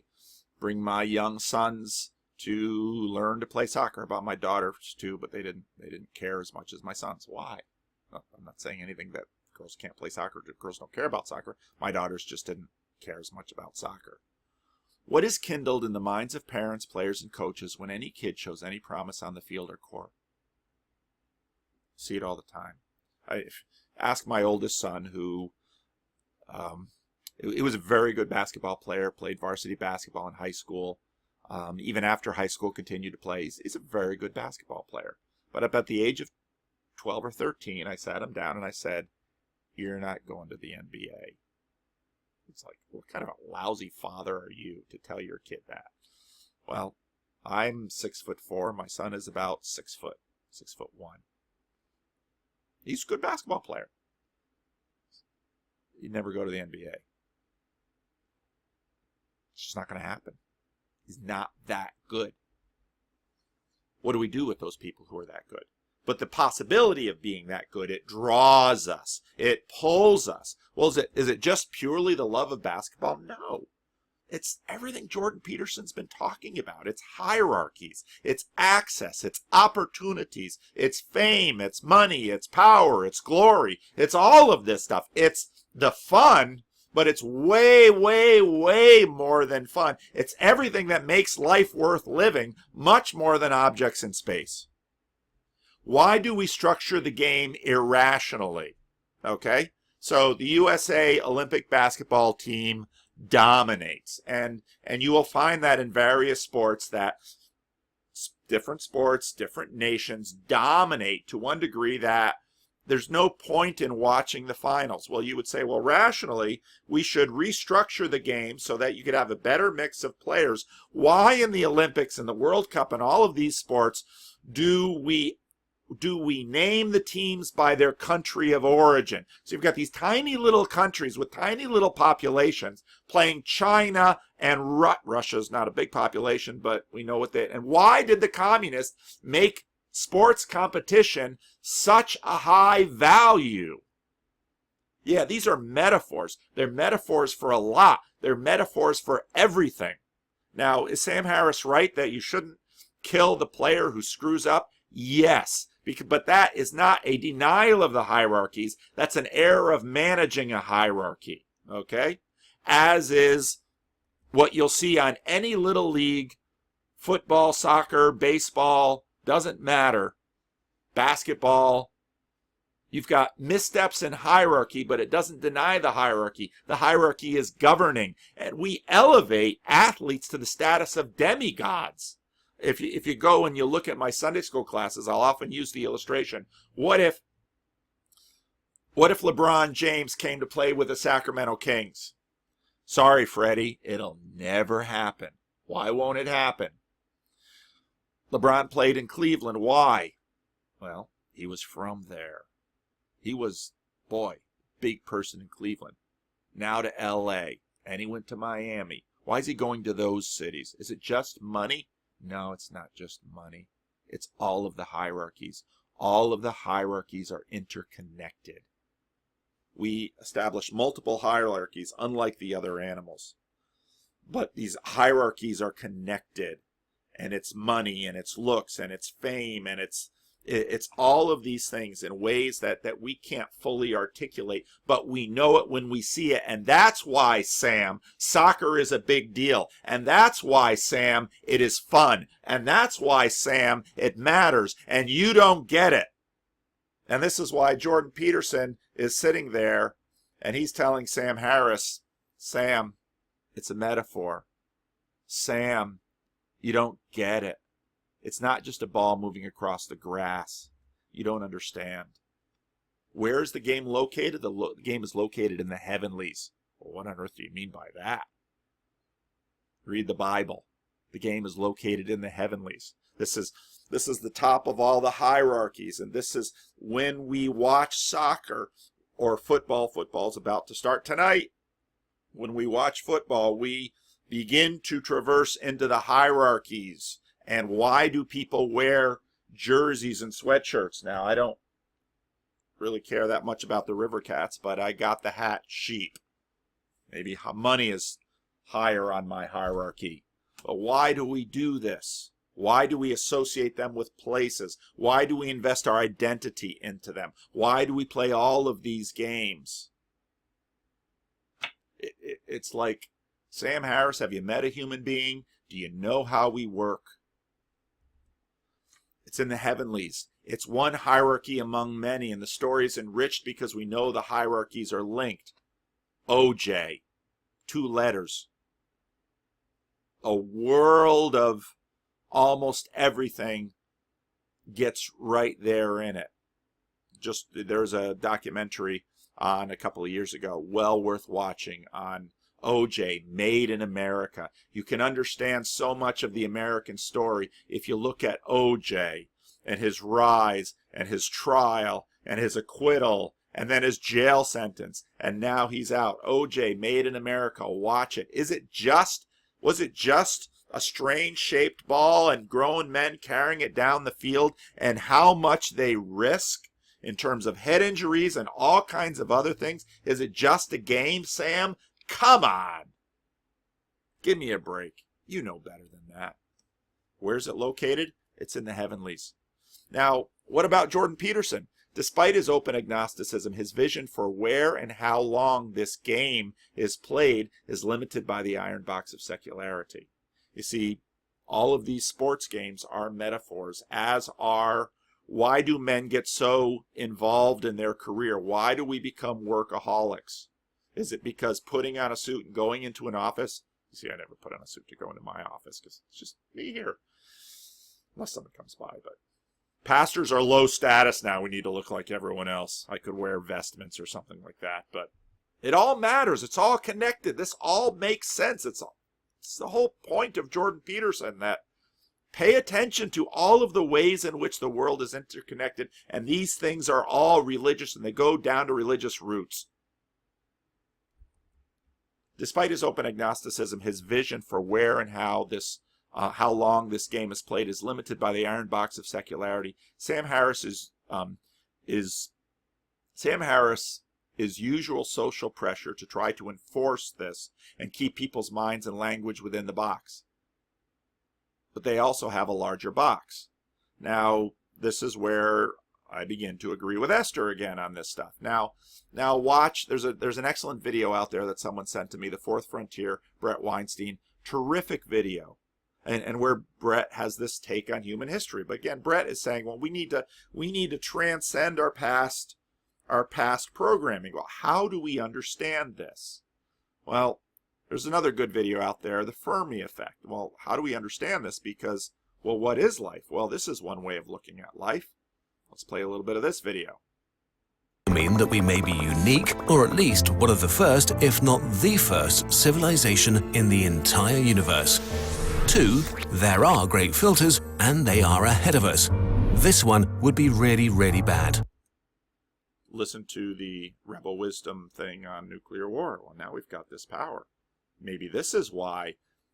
young sons to learn to play soccer. About my daughters too, but they didn't care as much as my sons. Why? Well, I'm not saying anything that girls can't play soccer. Girls don't care about soccer. My daughters just didn't care as much about soccer. What is kindled in the minds of parents, players, and coaches when any kid shows any promise on the field or court? See it all the time. I ask my oldest son, who he was a very good basketball player, played varsity basketball in high school. Even after high school, continued to play. He's a very good basketball player. But up at the age of 12 or 13, I sat him down and I said, "You're not going to the NBA." It's like, what kind of a lousy father are you to tell your kid that? Well, I'm 6'4". My son is about 6 foot, 6'1". He's a good basketball player. He'd never go to the NBA. It's just not going to happen. He's not that good. What do we do with those people who are that good? But the possibility of being that good, it draws us. It pulls us. Well, is it just purely the love of basketball? No. It's everything Jordan Peterson's been talking about. It's hierarchies. It's access. It's opportunities. It's fame. It's money. It's power. It's glory. It's all of this stuff. It's the fun, but it's way, way, way more than fun. It's everything that makes life worth living, much more than objects in space. Why do we structure the game irrationally? Okay? So the USA Olympic basketball team dominates. And you will find that in various sports that different nations dominate to one degree that there's no point in watching the finals. Well, you would say, well, rationally, we should restructure the game so that you could have a better mix of players. Why in the Olympics and the World Cup and all of these sports do we name the teams by their country of origin? So you've got these tiny little countries with tiny little populations playing China and Russia's not a big population, but we know what they... And why did the communists make sports competition such a high value? Yeah, these are metaphors. They're metaphors for a lot. They're metaphors for everything. Now, is Sam Harris right that you shouldn't kill the player who screws up? Yes. But that is not a denial of the hierarchies. That's an error of managing a hierarchy, okay? As is what you'll see on any little league, football, soccer, baseball, doesn't matter, basketball. You've got missteps in hierarchy, but it doesn't deny the hierarchy. The hierarchy is governing, and we elevate athletes to the status of demigods. If you go and you look at my Sunday school classes, I'll often use the illustration. What if LeBron James came to play with the Sacramento Kings? Sorry, Freddie, it'll never happen. Why won't it happen? LeBron played in Cleveland. Why? Well, he was from there. He was, big person in Cleveland. Now to L.A., and he went to Miami. Why is he going to those cities? Is it just money? No, it's not just money. It's all of the hierarchies. All of the hierarchies are interconnected. We establish multiple hierarchies, unlike the other animals. But these hierarchies are connected. And it's money, and it's looks, and it's fame, and it's It's all of these things in ways that we can't fully articulate, but we know it when we see it. And that's why, Sam, soccer is a big deal. And that's why, Sam, it is fun. And that's why, Sam, it matters. And you don't get it. And this is why Jordan Peterson is sitting there and he's telling Sam Harris, Sam, it's a metaphor. Sam, you don't get it. It's not just a ball moving across the grass. You don't understand. Where is the game located? The game is located in the heavenlies. Well, what on earth do you mean by that? Read the Bible. The game is located in the heavenlies. This is the top of all the hierarchies, and this is when we watch soccer or football. Football's about to start tonight. When we watch football, we begin to traverse into the hierarchies. And why do people wear jerseys and sweatshirts? Now, I don't really care that much about the River Cats, but I got the hat sheep. Maybe money is higher on my hierarchy. But why do we do this? Why do we associate them with places? Why do we invest our identity into them? Why do we play all of these games? It's like, Sam Harris, have you met a human being? Do you know how we work? It's in the heavenlies. It's one hierarchy among many, and the story is enriched because we know the hierarchies are linked. OJ, 2 letters. A world of almost everything gets right there in it. Just, there's a documentary on a couple of years ago, well worth watching, on OJ, Made in America. You can understand so much of the American story if you look at OJ and his rise and his trial and his acquittal and then his jail sentence, and now he's out. OJ, Made in America. Watch it. Was it just a strange shaped ball and grown men carrying it down the field, and how much they risk in terms of head injuries and all kinds of other things? Is it just a game, Sam? Come on. Give me a break. You know better than that. Where's it located? It's in the heavenlies. Now, what about Jordan Peterson? Despite his open agnosticism, his vision for where and how long this game is played is limited by the iron box of secularity. You see, all of these sports games are metaphors, as are, why do men get so involved in their career? Why do we become workaholics? Is it because putting on a suit and going into an office? You see, I never put on a suit to go into my office because it's just me here. Unless someone comes by, but pastors are low status now. We need to look like everyone else. I could wear vestments or something like that, but it all matters. It's all connected. This all makes sense. It's the whole point of Jordan Peterson, that pay attention to all of the ways in which the world is interconnected, and these things are all religious, and they go down to religious roots. Despite his open agnosticism, his vision for where and how long this game is played is limited by the iron box of secularity. Sam Harris is usual social pressure to try to enforce this and keep people's minds and language within the box. But they also have a larger box. Now, this is where I begin to agree with Esther again on this stuff. Now watch, there's an excellent video out there that someone sent to me, The Fourth Frontier, Bret Weinstein. Terrific video. And where Bret has this take on human history. But again, Bret is saying, well, we need to transcend our past programming. Well, how do we understand this? Well, there's another good video out there, the Fermi effect. Well, how do we understand this? Because, well, what is life? Well, this is one way of looking at life. Let's play a little bit of this video. Mean that we may be unique, or at least one of the first, if not the first, civilization in the entire universe. 2, there are great filters, and they are ahead of us. This one would be really, really bad. Listen to the rebel wisdom thing on nuclear war. Well, now we've got this power. Maybe this is why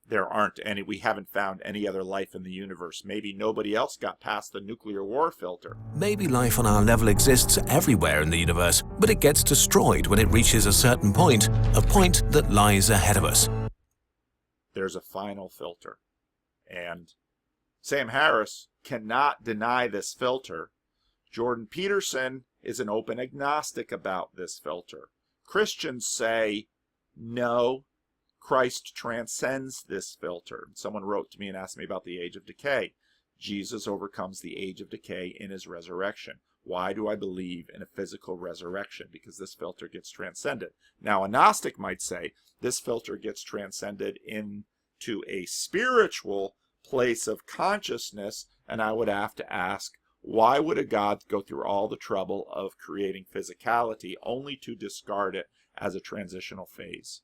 we haven't found any other life in the universe. Maybe nobody else got past the nuclear war filter. Maybe life on our level exists everywhere in the universe, but it gets destroyed when it reaches a certain point, a point that lies ahead of us. There's a final filter. And Sam Harris cannot deny this filter Jordan Peterson is an open agnostic about this filter. Christians say, no, Christ transcends this filter. Someone wrote to me and asked me about the age of decay. Jesus overcomes the age of decay in his resurrection. Why do I believe in a physical resurrection? Because this filter gets transcended. Now, a Gnostic might say this filter gets transcended into a spiritual place of consciousness, and I would have to ask, why would a God go through all the trouble of creating physicality only to discard it as a transitional phase?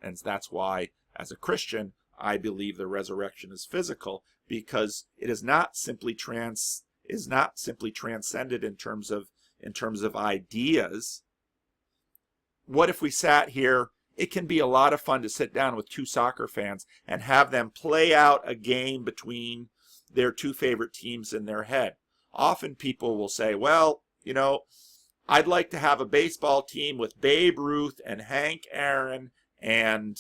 And that's why, as a Christian, I believe the resurrection is physical, because it is not simply transcended in terms of ideas. What if we sat here? It can be a lot of fun to sit down with two soccer fans and have them play out a game between their two favorite teams in their head. Often people will say, well, I'd like to have a baseball team with Babe Ruth and Hank Aaron and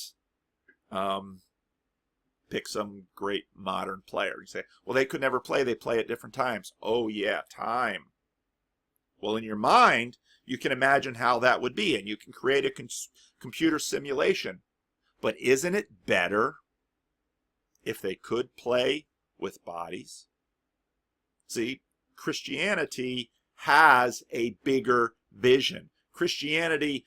pick some great modern player. You say, well, they could never play. They play at different times. Oh, yeah, time. Well, in your mind, you can imagine how that would be, and you can create a computer simulation. But isn't it better if they could play with bodies? See, Christianity has a bigger vision. Christianity,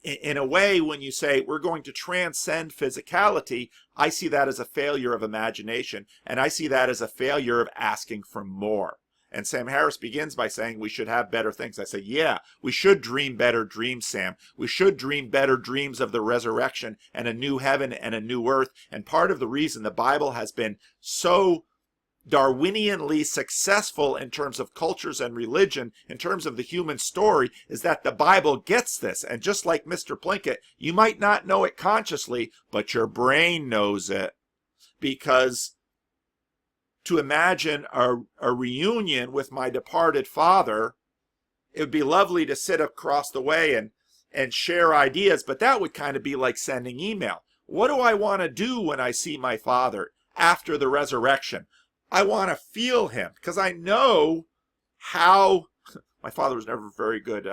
in a way, when you say we're going to transcend physicality, I see that as a failure of imagination, and I see that as a failure of asking for more. And Sam Harris begins by saying we should have better things. I say, yeah, we should dream better dreams, Sam. We should dream better dreams of the resurrection and a new heaven and a new earth. And part of the reason the Bible has been so Darwinianly successful in terms of cultures and religion, in terms of the human story, is that the Bible gets this. And just like Mr. Plinkett, you might not know it consciously, but your brain knows it. Because to imagine a reunion with my departed father, it would be lovely to sit across the way and share ideas, but that would kind of be like sending email. What do I want to do when I see my father after the resurrection? I want to feel him, because I know how my father was never very good.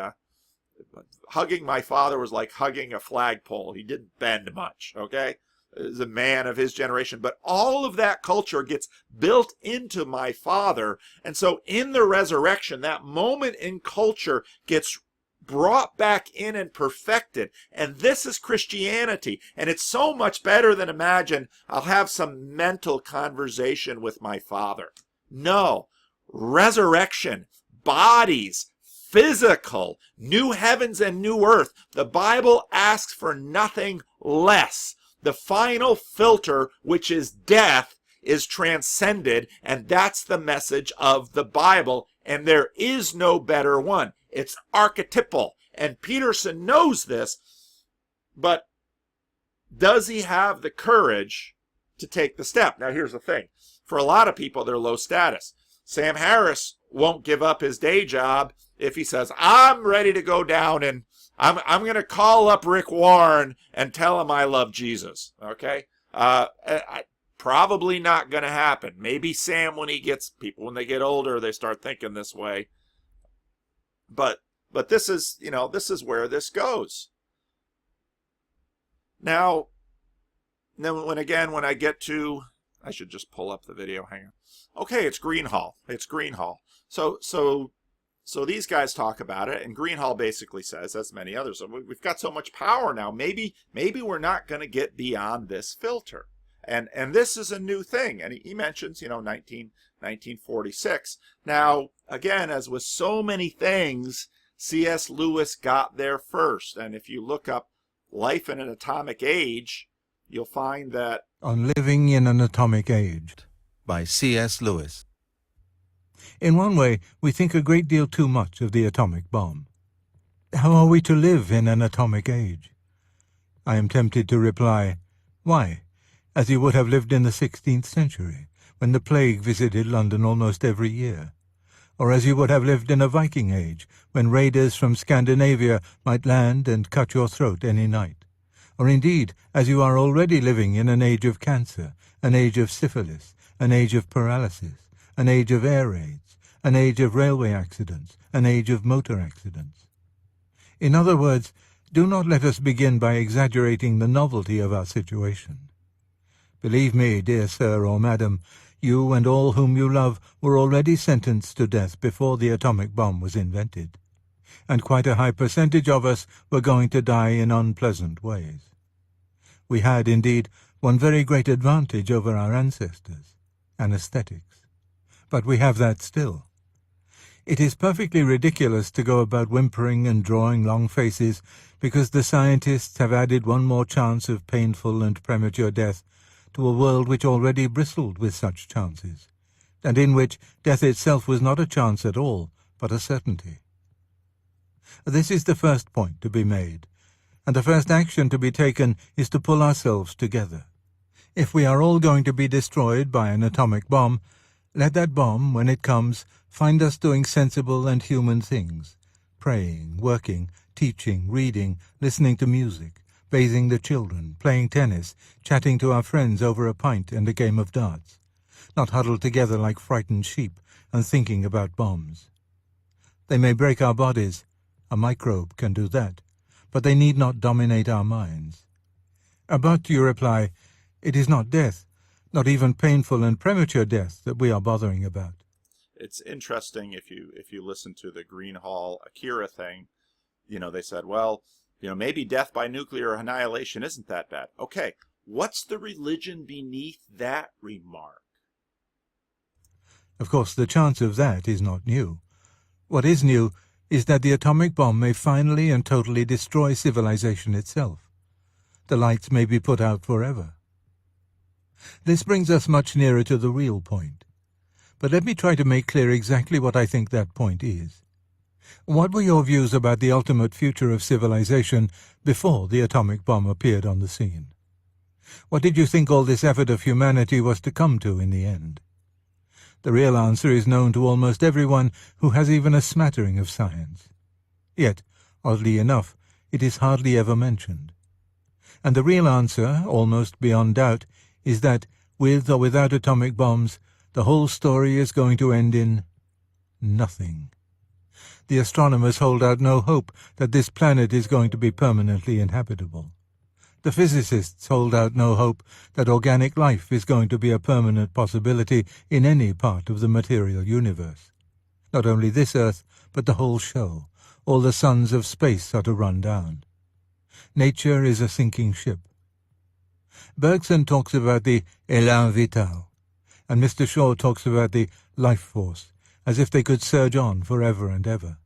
Hugging my father was like hugging a flagpole. He didn't bend much, okay? Is a man of his generation, but all of that culture gets built into my father. And so in the resurrection, that moment in culture gets brought back in and perfected. And this is Christianity. And it's so much better than imagine I'll have some mental conversation with my father. No, resurrection, bodies, physical, new heavens and new earth. The Bible asks for nothing less. The final filter, which is death, is transcended, and that's the message of the Bible, and there is no better one. It's archetypal, and Peterson knows this, but does he have the courage to take the step? Now, here's the thing. For a lot of people, they're low status. Sam Harris won't give up his day job if he says, I'm ready to go down and I'm going to call up Rick Warren and tell him I love Jesus, okay? Probably not going to happen. Maybe Sam, when they get older, they start thinking this way. But this is, this is where this goes. Now, when I get to, I should just pull up the video, hang on. Okay, it's Greenhall. So these guys talk about it, and Greenhall basically says, as many others, we've got so much power now, maybe we're not going to get beyond this filter. And this is a new thing. And he mentions, 1946. Now, again, as with so many things, C.S. Lewis got there first. And if you look up Life in an Atomic Age, you'll find that On Living in an Atomic Age by C.S. Lewis. In one way, we think a great deal too much of the atomic bomb. How are we to live in an atomic age? I am tempted to reply, why, as you would have lived in the 16th century, when the plague visited London almost every year, or as you would have lived in a Viking age, when raiders from Scandinavia might land and cut your throat any night, or indeed, as you are already living in an age of cancer, an age of syphilis, an age of paralysis, an age of air raids, an age of railway accidents, an age of motor accidents. In other words, do not let us begin by exaggerating the novelty of our situation. Believe me, dear sir or madam, you and all whom you love were already sentenced to death before the atomic bomb was invented, and quite a high percentage of us were going to die in unpleasant ways. We had, indeed, one very great advantage over our ancestors, anesthetics. But we have that still. It is perfectly ridiculous to go about whimpering and drawing long faces because the scientists have added one more chance of painful and premature death to a world which already bristled with such chances, and in which death itself was not a chance at all, but a certainty. This is the first point to be made, and the first action to be taken is to pull ourselves together. If we are all going to be destroyed by an atomic bomb, let that bomb, when it comes, find us doing sensible and human things, praying, working, teaching, reading, listening to music, bathing the children, playing tennis, chatting to our friends over a pint and a game of darts, not huddled together like frightened sheep and thinking about bombs. They may break our bodies, a microbe can do that, but they need not dominate our minds. But, you reply, it is not death, not even painful and premature death that we are bothering about. It's interesting if you listen to the Greenhall Akira thing, they said, well, maybe death by nuclear annihilation isn't that bad. Okay, what's the religion beneath that remark? Of course, the chance of that is not new. What is new is that the atomic bomb may finally and totally destroy civilization itself. The lights may be put out forever. This brings us much nearer to the real point. But let me try to make clear exactly what I think that point is. What were your views about the ultimate future of civilization before the atomic bomb appeared on the scene? What did you think all this effort of humanity was to come to in the end? The real answer is known to almost everyone who has even a smattering of science. Yet, oddly enough, it is hardly ever mentioned. And the real answer, almost beyond doubt, is that, with or without atomic bombs, the whole story is going to end in nothing. The astronomers hold out no hope that this planet is going to be permanently inhabitable. The physicists hold out no hope that organic life is going to be a permanent possibility in any part of the material universe. Not only this Earth, but the whole show. All the suns of space are to run down. Nature is a sinking ship. Bergson talks about the élan vital, and Mr. Shaw talks about the life force, as if they could surge on forever and ever.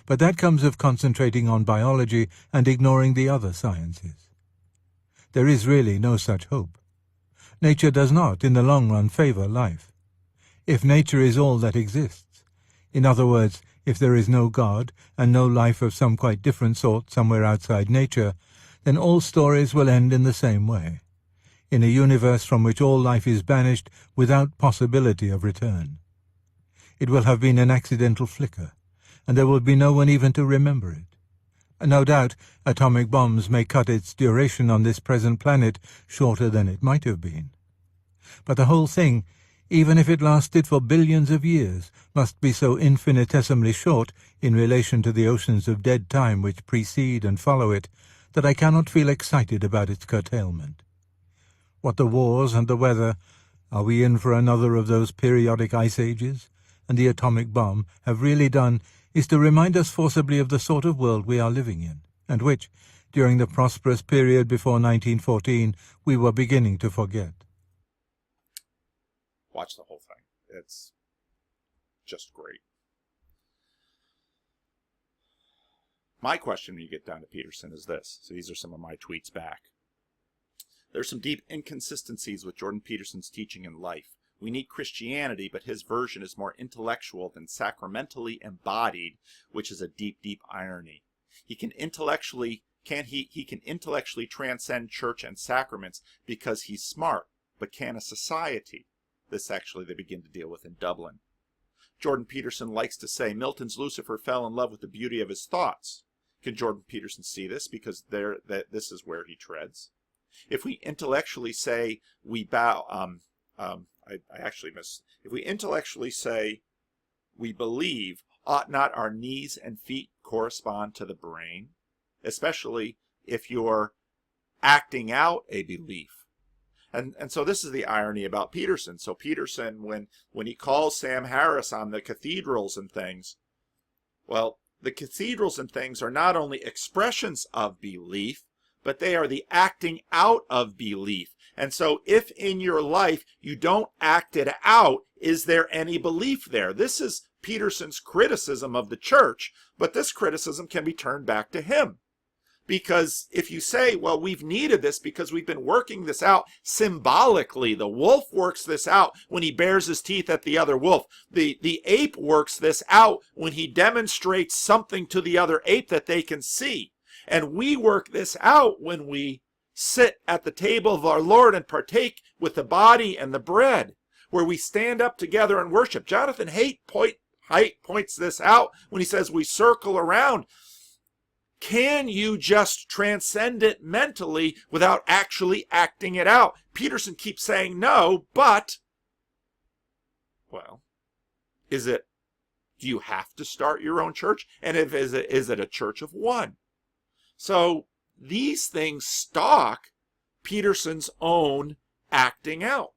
But that comes of concentrating on biology and ignoring the other sciences. There is really no such hope. Nature does not, in the long run, favor life. If nature is all that exists, in other words, if there is no God and no life of some quite different sort somewhere outside nature, then all stories will end in the same way, in a universe from which all life is banished without possibility of return. It will have been an accidental flicker, and there will be no one even to remember it. No doubt, atomic bombs may cut its duration on this present planet shorter than it might have been. But the whole thing, even if it lasted for billions of years, must be so infinitesimally short in relation to the oceans of dead time which precede and follow it, that I cannot feel excited about its curtailment. What the wars and the weather, are we in for another of those periodic ice ages, and the atomic bomb have really done is to remind us forcibly of the sort of world we are living in, and which, during the prosperous period before 1914, we were beginning to forget. Watch the whole thing. It's just great. My question when you get down to Peterson is this. So these are some of my tweets back. There's some deep inconsistencies with Jordan Peterson's teaching in life. We need Christianity, but his version is more intellectual than sacramentally embodied, which is a deep, deep irony. He can intellectually transcend church and sacraments because he's smart, but can a society? This actually they begin to deal with in Dublin. Jordan Peterson likes to say Milton's Lucifer fell in love with the beauty of his thoughts. Can Jordan Peterson see this? Because this is where he treads. If we intellectually say we bow, if we intellectually say we believe, ought not our knees and feet correspond to the brain, especially if you're acting out a belief? And so this is the irony about Peterson. So Peterson, when he calls Sam Harris on the cathedrals and things, well, the cathedrals and things are not only expressions of belief, but they are the acting out of belief. And so if in your life you don't act it out, is there any belief there? This is Peterson's criticism of the church, but this criticism can be turned back to him. Because if you say, well, we've needed this because we've been working this out symbolically. The wolf works this out when he bares his teeth at the other wolf. The ape works this out when he demonstrates something to the other ape that they can see. And we work this out when we sit at the table of our Lord and partake with the body and the bread, where we stand up together and worship. Jonathan Haidt points this out when he says we circle around. Can you just transcend it mentally without actually acting it out? Peterson keeps saying no, but, well, do you have to start your own church? And is it a church of one? So these things stalk Peterson's own acting out.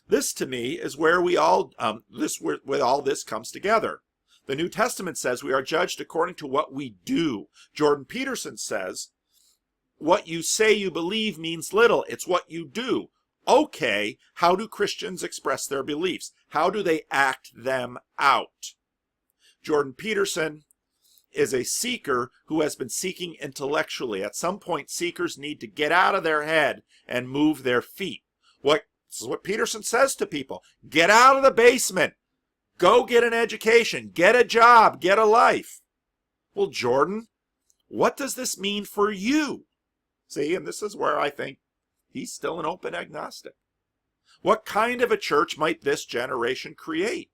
This, to me, is where where all this comes together. The New Testament says we are judged according to what we do. Jordan Peterson says, what you say you believe means little. It's what you do. Okay, how do Christians express their beliefs? How do they act them out? Jordan Peterson is a seeker who has been seeking intellectually. At some point, seekers need to get out of their head and move their feet. This is what Peterson says to people. Get out of the basement. Go get an education, get a job, get a life. Well, Jordan, what does this mean for you? See, and this is where I think he's still an open agnostic. What kind of a church might this generation create?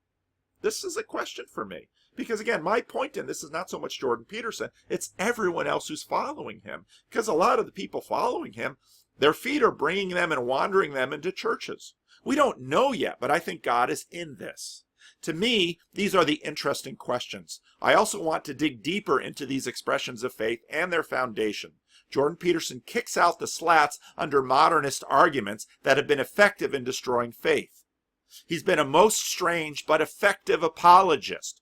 This is a question for me. Because again, my point in this is not so much Jordan Peterson, it's everyone else who's following him. Because a lot of the people following him, their feet are bringing them and wandering them into churches. We don't know yet, but I think God is in this. To me, these are the interesting questions. I also want to dig deeper into these expressions of faith and their foundation. Jordan Peterson kicks out the slats under modernist arguments that have been effective in destroying faith. He's been a most strange but effective apologist.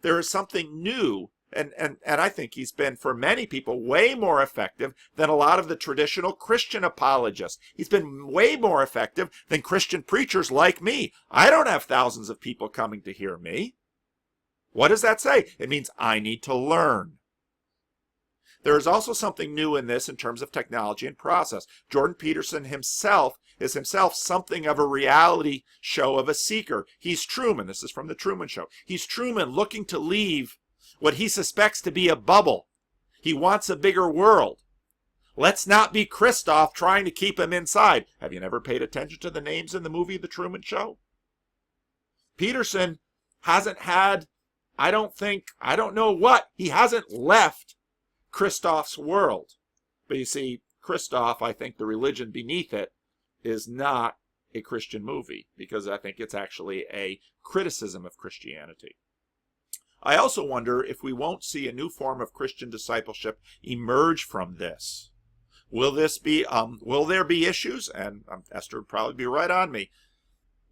There is something new, and I think he's been, for many people, way more effective than a lot of the traditional Christian apologists. He's been way more effective than Christian preachers like me. I don't have thousands of people coming to hear me. What does that say? It means I need to learn. There is also something new in this in terms of technology and process. Jordan Peterson is himself something of a reality show of a seeker. He's Truman. This is from the Truman Show. He's Truman looking to leave what he suspects to be a bubble. He wants a bigger world. Let's not be Christoph trying to keep him inside. Have you never paid attention to the names in the movie The Truman Show? Peterson hasn't had, I don't know what, he hasn't left Christoph's world. But you see, Christoph, I think the religion beneath it is not a Christian movie, because I think it's actually a criticism of Christianity. I also wonder if we won't see a new form of Christian discipleship emerge from this. Will there be issues? And Esther would probably be right on me.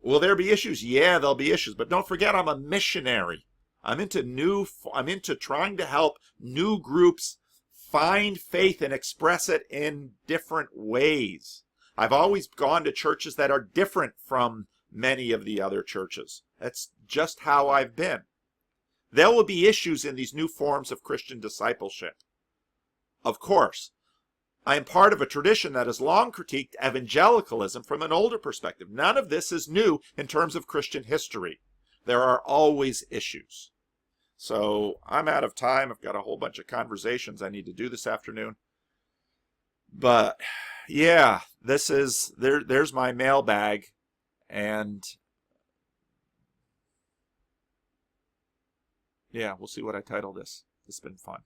Will there be issues? Yeah, there'll be issues. But don't forget, I'm a missionary. I'm into trying to help new groups find faith and express it in different ways. I've always gone to churches that are different from many of the other churches. That's just how I've been. There will be issues in these new forms of Christian discipleship. Of course, I am part of a tradition that has long critiqued evangelicalism from an older perspective. None of this is new in terms of Christian history. There are always issues. So I'm out of time. I've got a whole bunch of conversations I need to do this afternoon. But yeah, there's my mailbag, and yeah, we'll see what I title this. It's been fun.